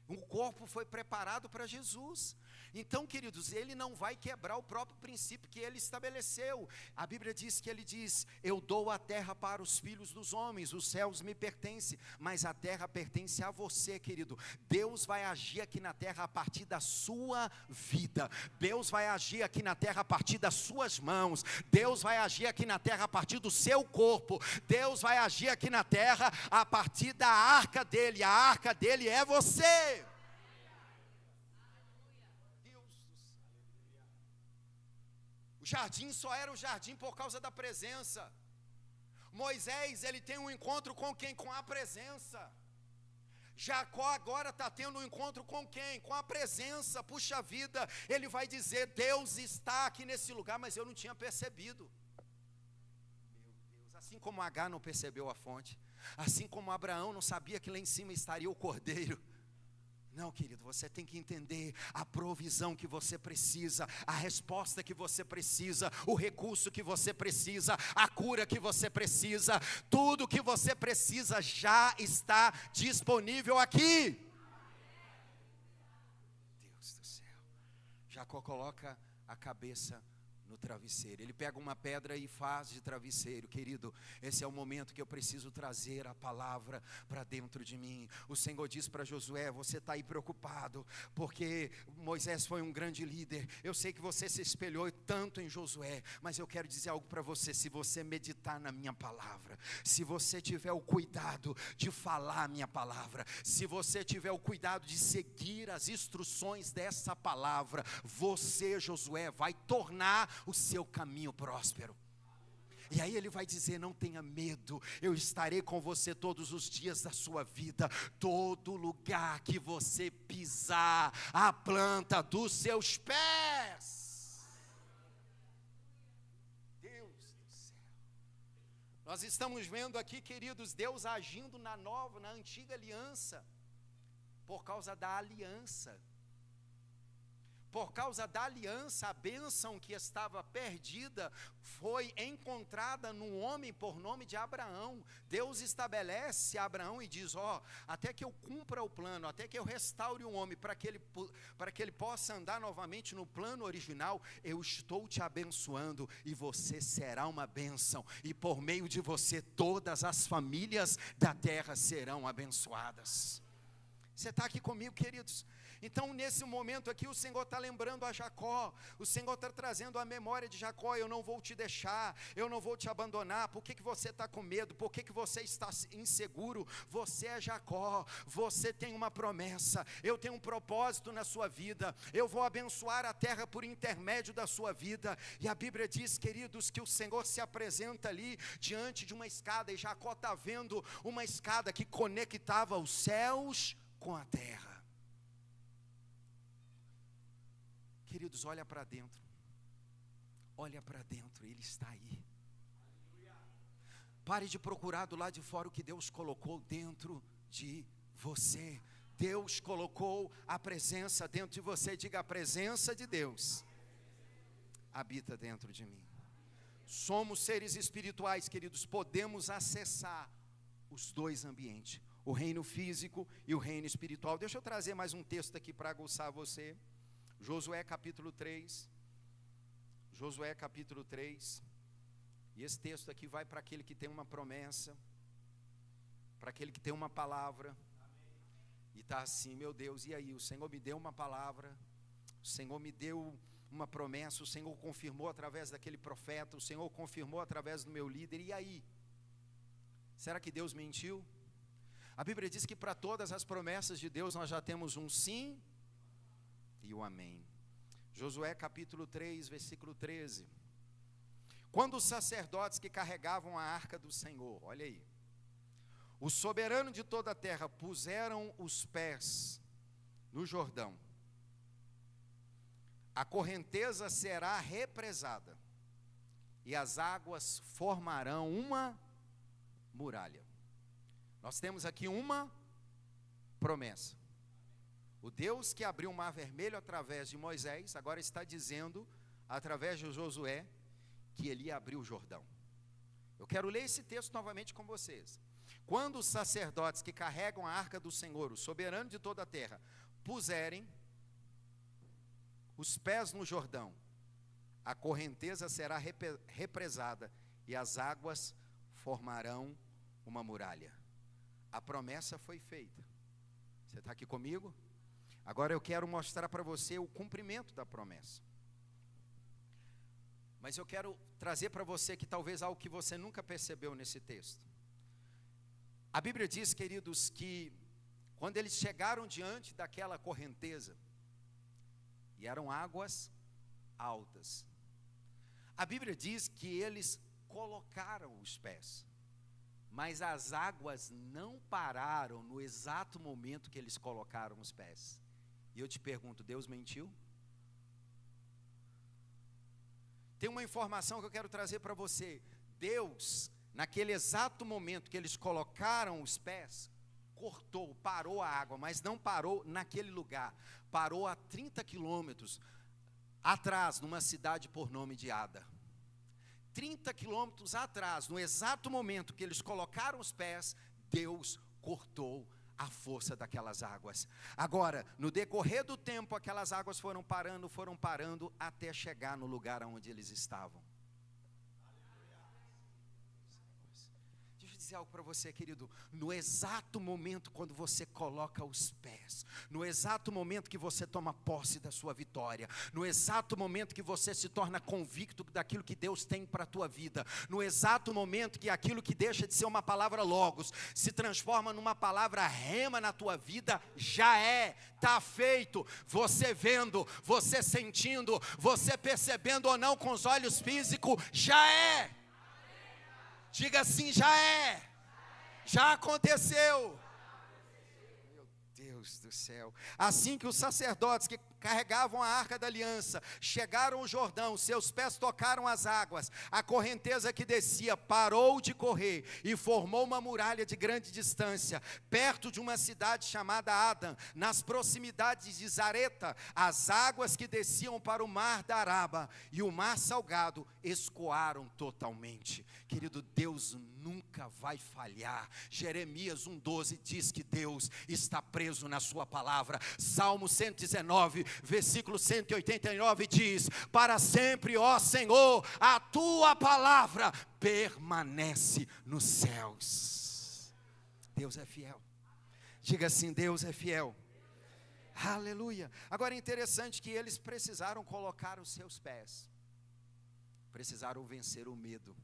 Um corpo foi preparado para Jesus. Então, queridos, ele não vai quebrar o próprio princípio que ele estabeleceu. A Bíblia diz que ele diz: eu dou a terra para os filhos dos homens, os céus me pertencem, mas a terra pertence a você, querido. Deus vai agir aqui na terra a partir da sua vida. Deus vai agir aqui na terra a partir das suas mãos. Deus vai agir aqui na terra a partir do seu corpo. Deus vai agir aqui na terra a partir da arca dele. A arca dele é você. O jardim só era o jardim por causa da presença. Moisés, ele tem um encontro com quem? Com a presença. Jacó agora está tendo um encontro com quem? Com a presença. Puxa vida, ele vai dizer: Deus está aqui nesse lugar, mas eu não tinha percebido. Meu Deus, assim como Agar não percebeu a fonte, assim como Abraão não sabia que lá em cima estaria o cordeiro. Não, querido, você tem que entender a provisão que você precisa, a resposta que você precisa, o recurso que você precisa, a cura que você precisa, tudo que você precisa já está disponível aqui. Deus do céu. Jacó coloca a cabeça no travesseiro. Ele pega uma pedra e faz de travesseiro. Querido, esse é o momento que eu preciso trazer a palavra para dentro de mim. O Senhor diz para Josué: você está aí preocupado, porque Moisés foi um grande líder. Eu sei que você se espelhou tanto em Josué, mas eu quero dizer algo para você. Se você meditar na minha palavra, se você tiver o cuidado de falar a minha palavra, se você tiver o cuidado de seguir as instruções dessa palavra, você, Josué, vai tornar o seu caminho próspero. E aí ele vai dizer: não tenha medo, eu estarei com você todos os dias da sua vida. Todo lugar que você pisar, a planta dos seus pés. Deus do céu. Nós estamos vendo aqui, queridos, Deus agindo na antiga aliança, por causa da aliança. Por causa da aliança, a bênção que estava perdida foi encontrada num homem por nome de Abraão. Deus estabelece Abraão e diz: até que eu cumpra o plano, até que eu restaure o homem, para que ele possa andar novamente no plano original, eu estou te abençoando, e você será uma bênção, e por meio de você todas as famílias da terra serão abençoadas. Você está aqui comigo, queridos? Então, nesse momento aqui, o Senhor está lembrando a Jacó, o Senhor está trazendo a memória de Jacó: eu não vou te deixar, eu não vou te abandonar. Por que você está com medo? Por que você está inseguro? Você é Jacó, você tem uma promessa, eu tenho um propósito na sua vida, eu vou abençoar a terra por intermédio da sua vida. E a Bíblia diz, queridos, que o Senhor se apresenta ali diante de uma escada, e Jacó está vendo uma escada que conectava os céus com a terra. Queridos, olha para dentro, Ele está aí. Pare de procurar do lado de fora o que Deus colocou dentro de você. Deus colocou a presença dentro de você. Diga: a presença de Deus habita dentro de mim. Somos seres espirituais, queridos, podemos acessar os dois ambientes, o reino físico e o reino espiritual. Deixa eu trazer mais um texto aqui para aguçar você. Josué capítulo 3, e esse texto aqui vai para aquele que tem uma promessa, para aquele que tem uma palavra, e está assim: meu Deus, e aí? O Senhor me deu uma palavra, o Senhor me deu uma promessa, o Senhor confirmou através daquele profeta, o Senhor confirmou através do meu líder, e aí? Será que Deus mentiu? A Bíblia diz que para todas as promessas de Deus nós já temos um sim e o amém. Josué capítulo 3, versículo 13. Quando os sacerdotes que carregavam a arca do Senhor, olha aí, o soberano de toda a terra, puseram os pés no Jordão, a correnteza será represada, e as águas formarão uma muralha. Nós temos aqui uma promessa. O Deus que abriu o mar vermelho através de Moisés, agora está dizendo, através de Josué, que ele abriu o Jordão. Eu quero ler esse texto novamente com vocês. Quando os sacerdotes que carregam a arca do Senhor, o soberano de toda a terra, puserem os pés no Jordão, a correnteza será represada e as águas formarão uma muralha. A promessa foi feita. Você está aqui comigo? Agora eu quero mostrar para você o cumprimento da promessa. Mas eu quero trazer para você que talvez algo que você nunca percebeu nesse texto. A Bíblia diz, queridos, que quando eles chegaram diante daquela correnteza, e eram águas altas, a Bíblia diz que eles colocaram os pés, mas as águas não pararam no exato momento que eles colocaram os pés. E eu te pergunto, Deus mentiu? Tem uma informação que eu quero trazer para você. Deus, naquele exato momento que eles colocaram os pés, cortou, parou a água, mas não parou naquele lugar. Parou a 30 quilômetros atrás, numa cidade por nome de Ada. 30 quilômetros atrás, no exato momento que eles colocaram os pés, Deus cortou a força daquelas águas. Agora, no decorrer do tempo, aquelas águas foram parando até chegar no lugar onde eles estavam. Deixa eu dizer algo para você, querido. No exato momento quando você coloca os pés, no exato momento que você toma posse da sua vitória, no exato momento que você se torna convicto daquilo que Deus tem para a tua vida, no exato momento que aquilo que deixa de ser uma palavra logos se transforma numa palavra rema na tua vida, já está feito. Você vendo, você sentindo, você percebendo ou não com os olhos físicos, já é. Diga assim, já é. Já aconteceu. Meu Deus do céu. Assim que os sacerdotes que carregavam a arca da aliança chegaram ao Jordão, seus pés tocaram as águas, a correnteza que descia parou de correr e formou uma muralha de grande distância, perto de uma cidade chamada Adã, nas proximidades de Zareta. As águas que desciam para o mar da Araba e o mar salgado escoaram totalmente. Querido, Deus nunca vai falhar. Jeremias 1:12 diz que Deus está preso na sua palavra. Salmo 119, versículo 189 diz: para sempre, ó Senhor, a tua palavra permanece nos céus. Deus é fiel. Diga assim, Deus é fiel. Aleluia. Agora é interessante que eles precisaram colocar os seus pés, precisaram vencer o medo.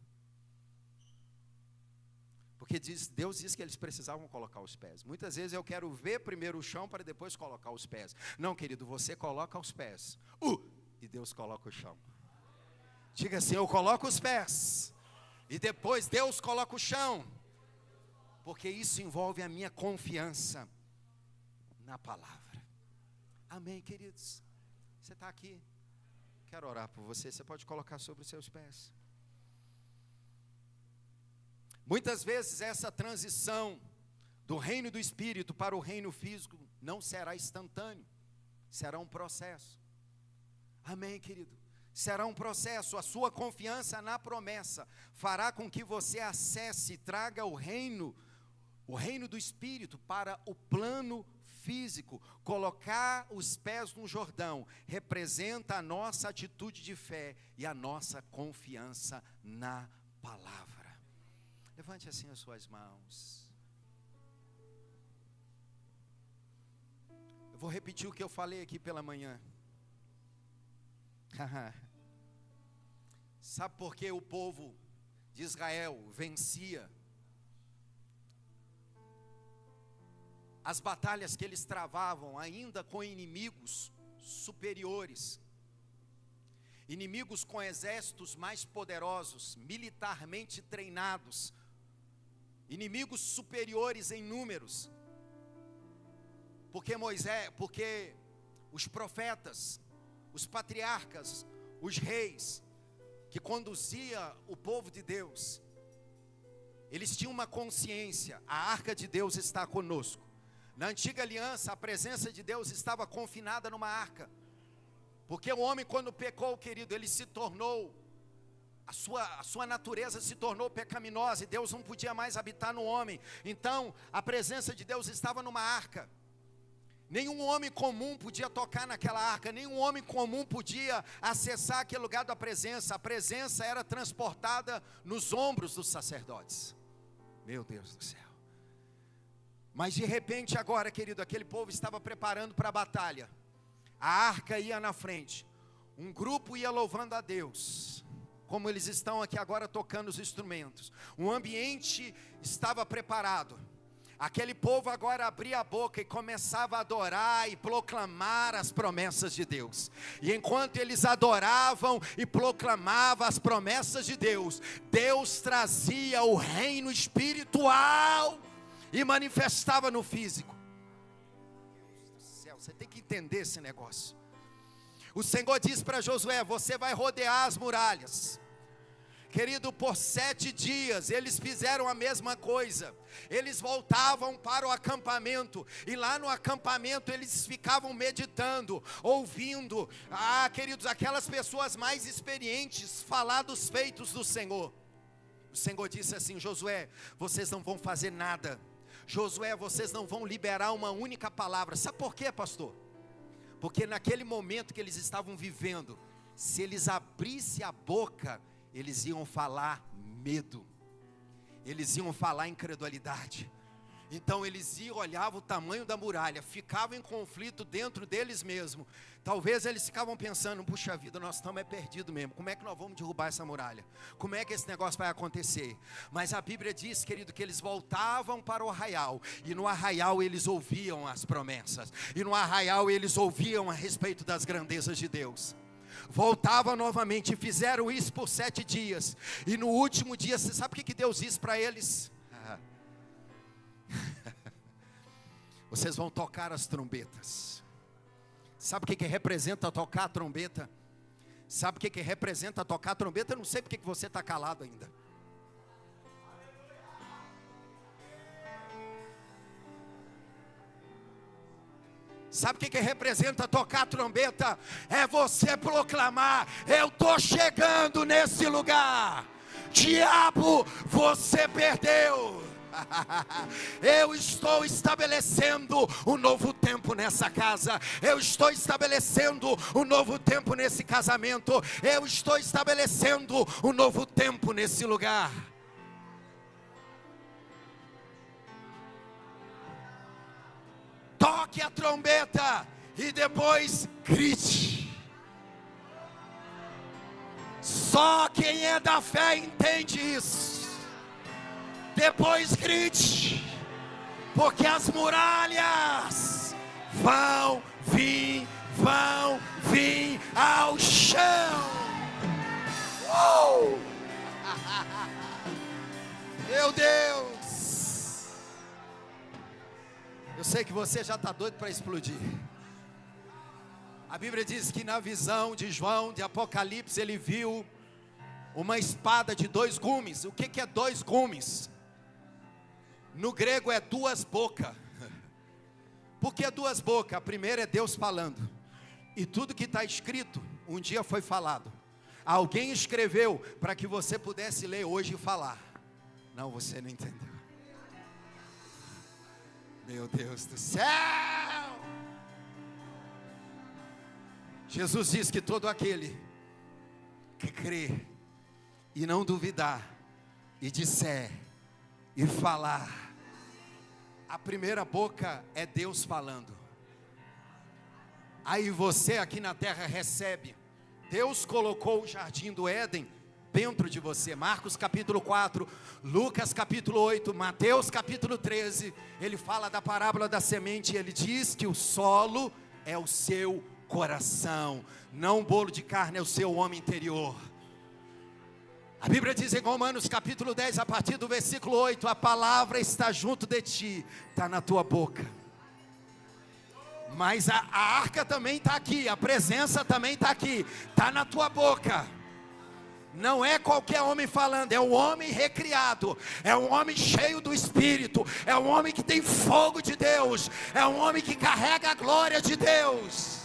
Porque Deus diz que eles precisavam colocar os pés. Muitas vezes eu quero ver primeiro o chão para depois colocar os pés. Não, querido, você coloca os pés. E Deus coloca o chão. Diga assim, eu coloco os pés. E depois Deus coloca o chão. Porque isso envolve a minha confiança na palavra. Amém, queridos? Você está aqui? Quero orar por você. Você pode colocar sobre os seus pés. Muitas vezes essa transição do reino do Espírito para o reino físico não será instantâneo, será um processo. Amém, querido? Será um processo. A sua confiança na promessa fará com que você acesse e traga o reino do Espírito para o plano físico. Colocar os pés no Jordão representa a nossa atitude de fé e a nossa confiança na palavra. Levante assim as suas mãos. Eu vou repetir o que eu falei aqui pela manhã. Sabe por que o povo de Israel vencia as batalhas que eles travavam ainda com inimigos superiores, inimigos com exércitos mais poderosos, militarmente treinados, inimigos superiores em números? Porque os profetas, os patriarcas, os reis que conduziam o povo de Deus, eles tinham uma consciência: a arca de Deus está conosco. Na antiga aliança, a presença de Deus estava confinada numa arca, porque o homem, quando pecou, querido, ele se tornou, a sua natureza se tornou pecaminosa, e Deus não podia mais habitar no homem. Então a presença de Deus estava numa arca. Nenhum homem comum podia tocar naquela arca, nenhum homem comum podia acessar aquele lugar da presença. A presença era transportada nos ombros dos sacerdotes. Meu Deus do céu. Mas de repente agora, querido, aquele povo estava preparando para a batalha. A arca ia na frente, um grupo ia louvando a Deus, como eles estão aqui agora tocando os instrumentos. O ambiente estava preparado. Aquele povo agora abria a boca e começava a adorar e proclamar as promessas de Deus. E enquanto eles adoravam e proclamavam as promessas de Deus, Deus trazia o reino espiritual e manifestava no físico. Deus do céu, você tem que entender esse negócio. O Senhor diz para Josué: você vai rodear as muralhas. Querido, por 7 dias eles fizeram a mesma coisa. Eles voltavam para o acampamento, e lá no acampamento eles ficavam meditando, ouvindo, queridos, aquelas pessoas mais experientes falar dos feitos do Senhor. O Senhor disse assim: Josué, vocês não vão fazer nada. Josué, vocês não vão liberar uma única palavra. Sabe por quê, pastor? Porque naquele momento que eles estavam vivendo, se eles abrissem a boca, eles iam falar medo, eles iam falar incredulidade. Então eles iam, olhavam o tamanho da muralha, ficavam em conflito dentro deles mesmos. Talvez eles ficavam pensando, puxa vida, nós estamos perdidos mesmo. Como é que nós vamos derrubar essa muralha? Como é que esse negócio vai acontecer? Mas a Bíblia diz, querido, que eles voltavam para o arraial. E no arraial eles ouviam as promessas. E no arraial eles ouviam a respeito das grandezas de Deus. Voltavam novamente e fizeram isso por 7 dias. E no último dia, você sabe o que Deus disse para eles? Vocês vão tocar as trombetas. Sabe o que representa tocar a trombeta? Sabe o que representa tocar a trombeta? Eu não sei porque que você está calado ainda. Sabe o que representa tocar a trombeta? É você proclamar: eu estou chegando nesse lugar. Diabo, você perdeu. Eu estou estabelecendo um novo tempo nessa casa. Eu estou estabelecendo um novo tempo nesse casamento. Eu estou estabelecendo um novo tempo nesse lugar. Toque a trombeta e depois grite. Só quem é da fé entende isso. Depois grite, porque as muralhas vão vir ao chão. Meu Deus! Eu sei que você já está doido para explodir. A Bíblia diz que na visão de João, de Apocalipse, ele viu uma espada de 2 gumes. O que é 2 gumes? No grego é 2 bocas. Por que 2 bocas? A primeira é Deus falando. E tudo que está escrito, um dia foi falado. Alguém escreveu para que você pudesse ler hoje e falar. Não, você não entendeu. Meu Deus do céu! Jesus diz que todo aquele que crê e não duvidar, e disser, e falar. A primeira boca é Deus falando. Aí você aqui na terra recebe. Deus colocou o jardim do Éden dentro de você. Marcos capítulo 4, Lucas capítulo 8, Mateus capítulo 13. Ele fala da parábola da semente. Ele diz que o solo é o seu coração, não um bolo de carne, é o seu homem interior. A Bíblia diz em Romanos capítulo 10, a partir do versículo 8, a palavra está junto de ti, está na tua boca. Mas a arca também está aqui, a presença também está aqui, está na tua boca. Não é qualquer homem falando, é um homem recriado, é um homem cheio do Espírito, é um homem que tem fogo de Deus, é um homem que carrega a glória de Deus.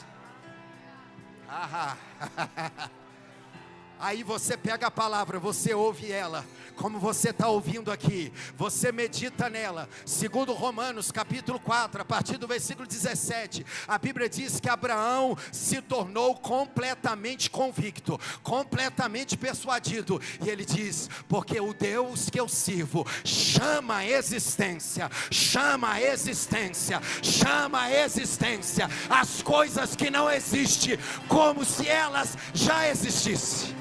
Aí você pega a palavra, você ouve ela, como você está ouvindo aqui, você medita nela. Segundo Romanos capítulo 4, a partir do versículo 17, a Bíblia diz que Abraão se tornou completamente convicto, completamente persuadido, e ele diz, porque o Deus que eu sirvo, chama a existência, chama a existência, chama a existência, as coisas que não existem, como se elas já existissem.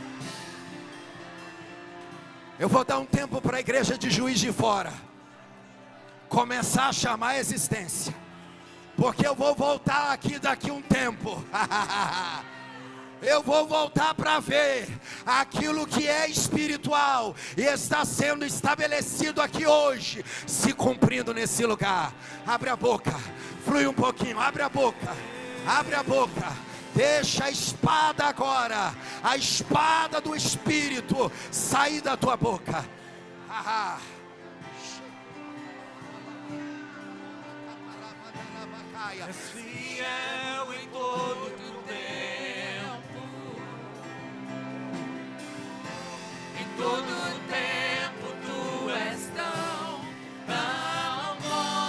Eu vou dar um tempo para a igreja de Juiz de Fora começar a chamar a existência, porque eu vou voltar aqui daqui um tempo. Eu vou voltar para ver aquilo que é espiritual e está sendo estabelecido aqui hoje, se cumprindo nesse lugar. Abre a boca, flui um pouquinho, abre a boca, abre a boca. Deixa a espada agora, a espada do Espírito, sair da tua boca. És fiel em todo o tempo, em todo o tempo tu és tão bom.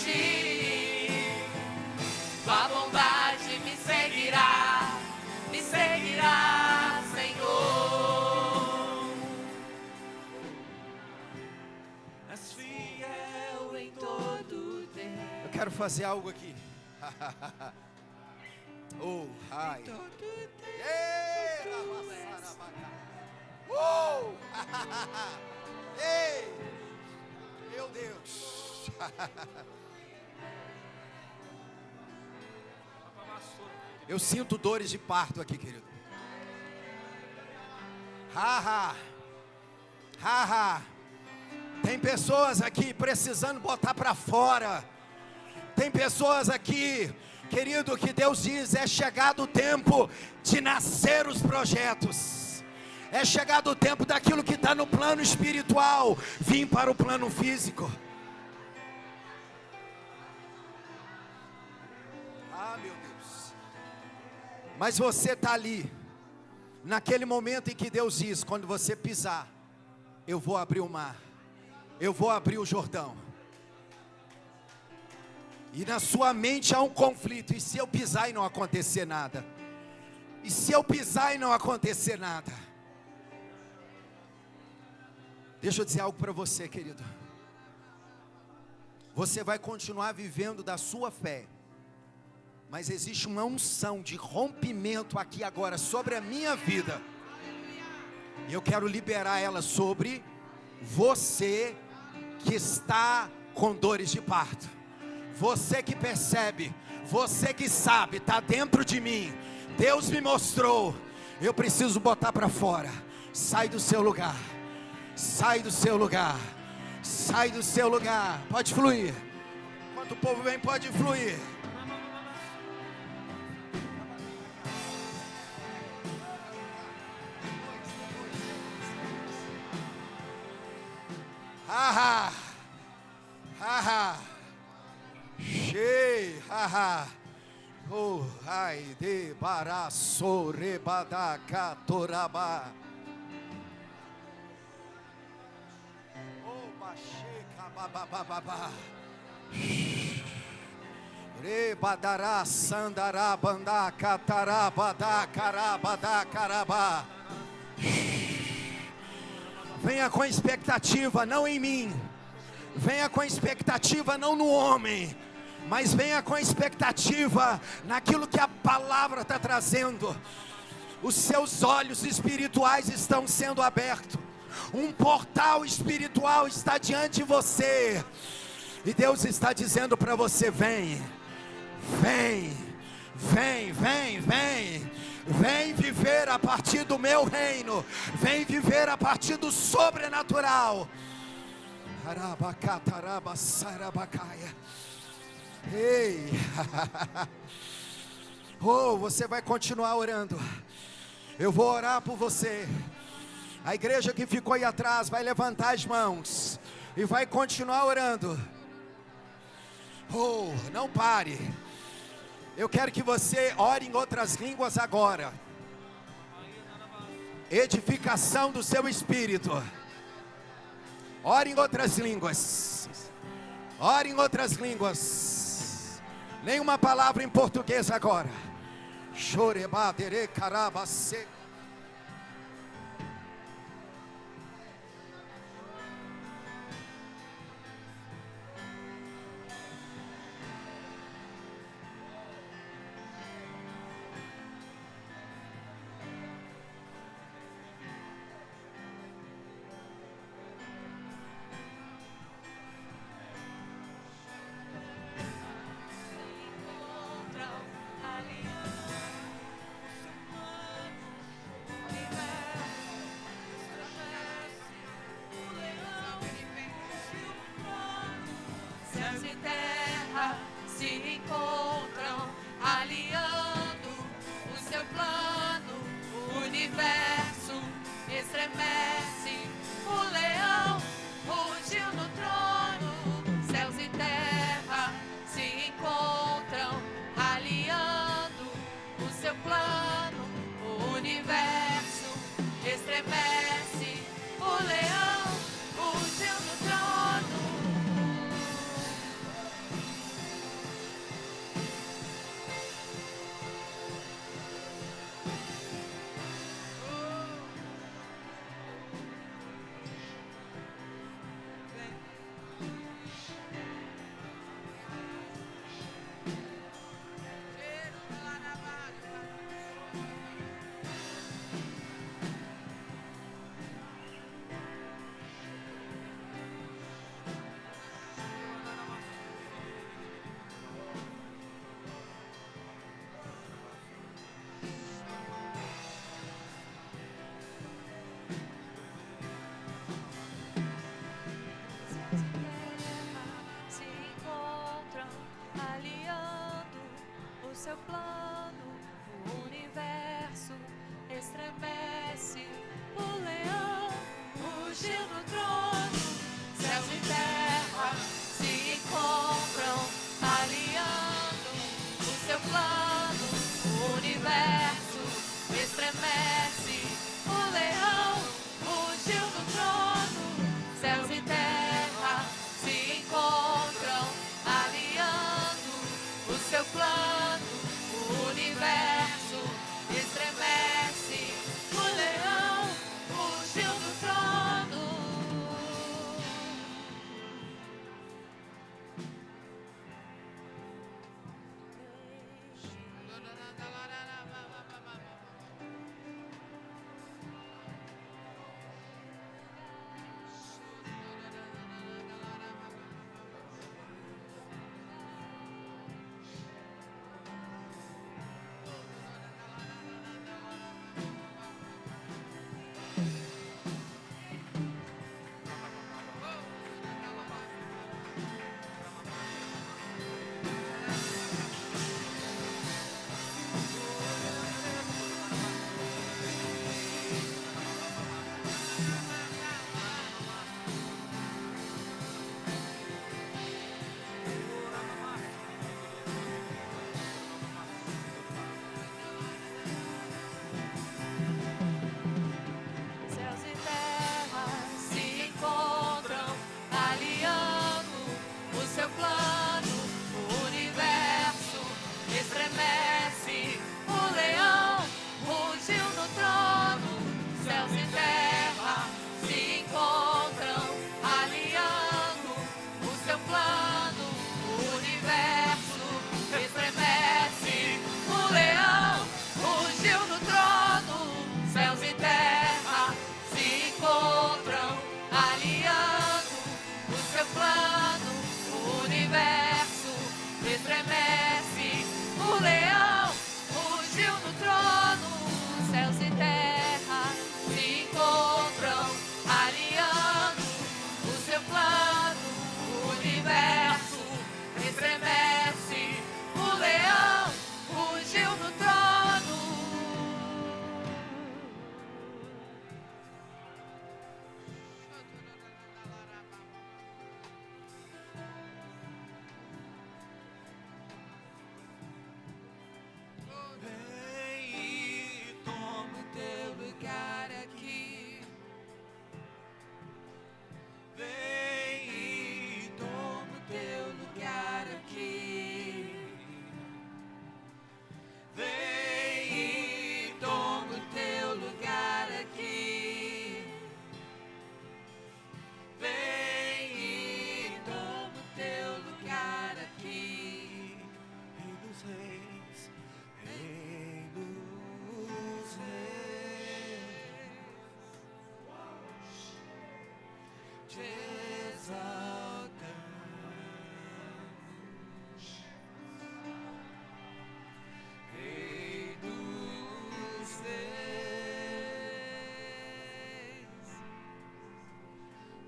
fugir. Tua bondade me seguirá, Senhor. És fiel em todo tempo. Eu quero fazer algo aqui. Oh, ai. Ei, meu Deus. Eu sinto dores de parto aqui, querido. Tem pessoas aqui precisando botar para fora. Tem pessoas aqui, querido, que Deus diz: é chegado o tempo de nascer os projetos. É chegado o tempo daquilo que está no plano espiritual vir para o plano físico. Ah, meu Deus. Mas você está ali, naquele momento em que Deus diz: quando você pisar, eu vou abrir o mar, eu vou abrir o Jordão. E na sua mente há um conflito: e se eu pisar e não acontecer nada? E se eu pisar e não acontecer nada? Deixa eu dizer algo para você, querido. Você vai continuar vivendo da sua fé, mas existe uma unção de rompimento aqui agora sobre a minha vida. E eu quero liberar ela sobre você que está com dores de parto. Você que percebe, você que sabe, está dentro de mim. Deus me mostrou, eu preciso botar para fora. Sai do seu lugar. Sai do seu lugar. Sai do seu lugar. Pode fluir. Enquanto o povo vem, pode fluir. Haha. Haha. Shei. Haha. Oh, ai de baraço rebadaca toraba. Oh, bacheca babababa. Rebadará sandará bandá catarabada carabada carabá. Venha com expectativa, não em mim. Venha com expectativa, não no homem, mas venha com expectativa naquilo que a palavra está trazendo. Os seus olhos espirituais estão sendo abertos. Um portal espiritual está diante de você. E Deus está dizendo para você: vem, vem, vem, vem, vem. Vem viver a partir do meu reino. Vem viver a partir do sobrenatural. Ei. Oh, você vai continuar orando. Eu vou orar por você. A igreja que ficou aí atrás vai levantar as mãos e vai continuar orando. Oh, não pare. Eu quero que você ore em outras línguas agora. Edificação do seu espírito. Ore em outras línguas. Ore em outras línguas. Nenhuma palavra em português agora. Chorebadere carabase. Céus e terra se encontram, alinhando o seu plano. O universo estremece, o leão rugiu no trono. Céus e terra se encontram, alinhando o seu plano. O universo estremece, o leão rugiu no trono.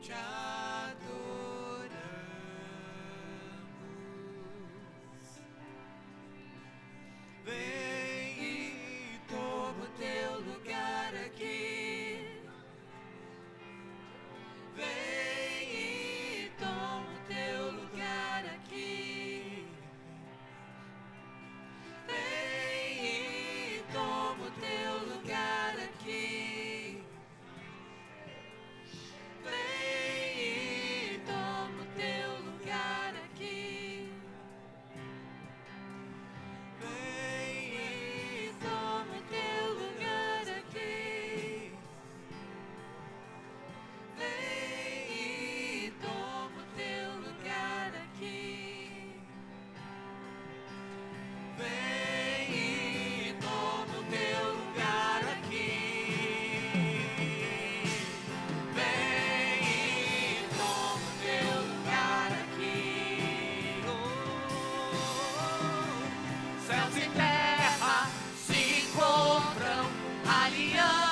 te adoramos. Vem e toma o teu lugar aqui. Vem e toma o teu lugar aqui. Vem e toma o teu lugar aqui. Vem e toma o teu lugar aqui. Vem e toma o teu lugar aqui. Vem e toma o teu lugar aqui. Vem e toma o teu lugar aqui. Vem e toma o teu lugar aqui. Céus e terra se encontram, aliança.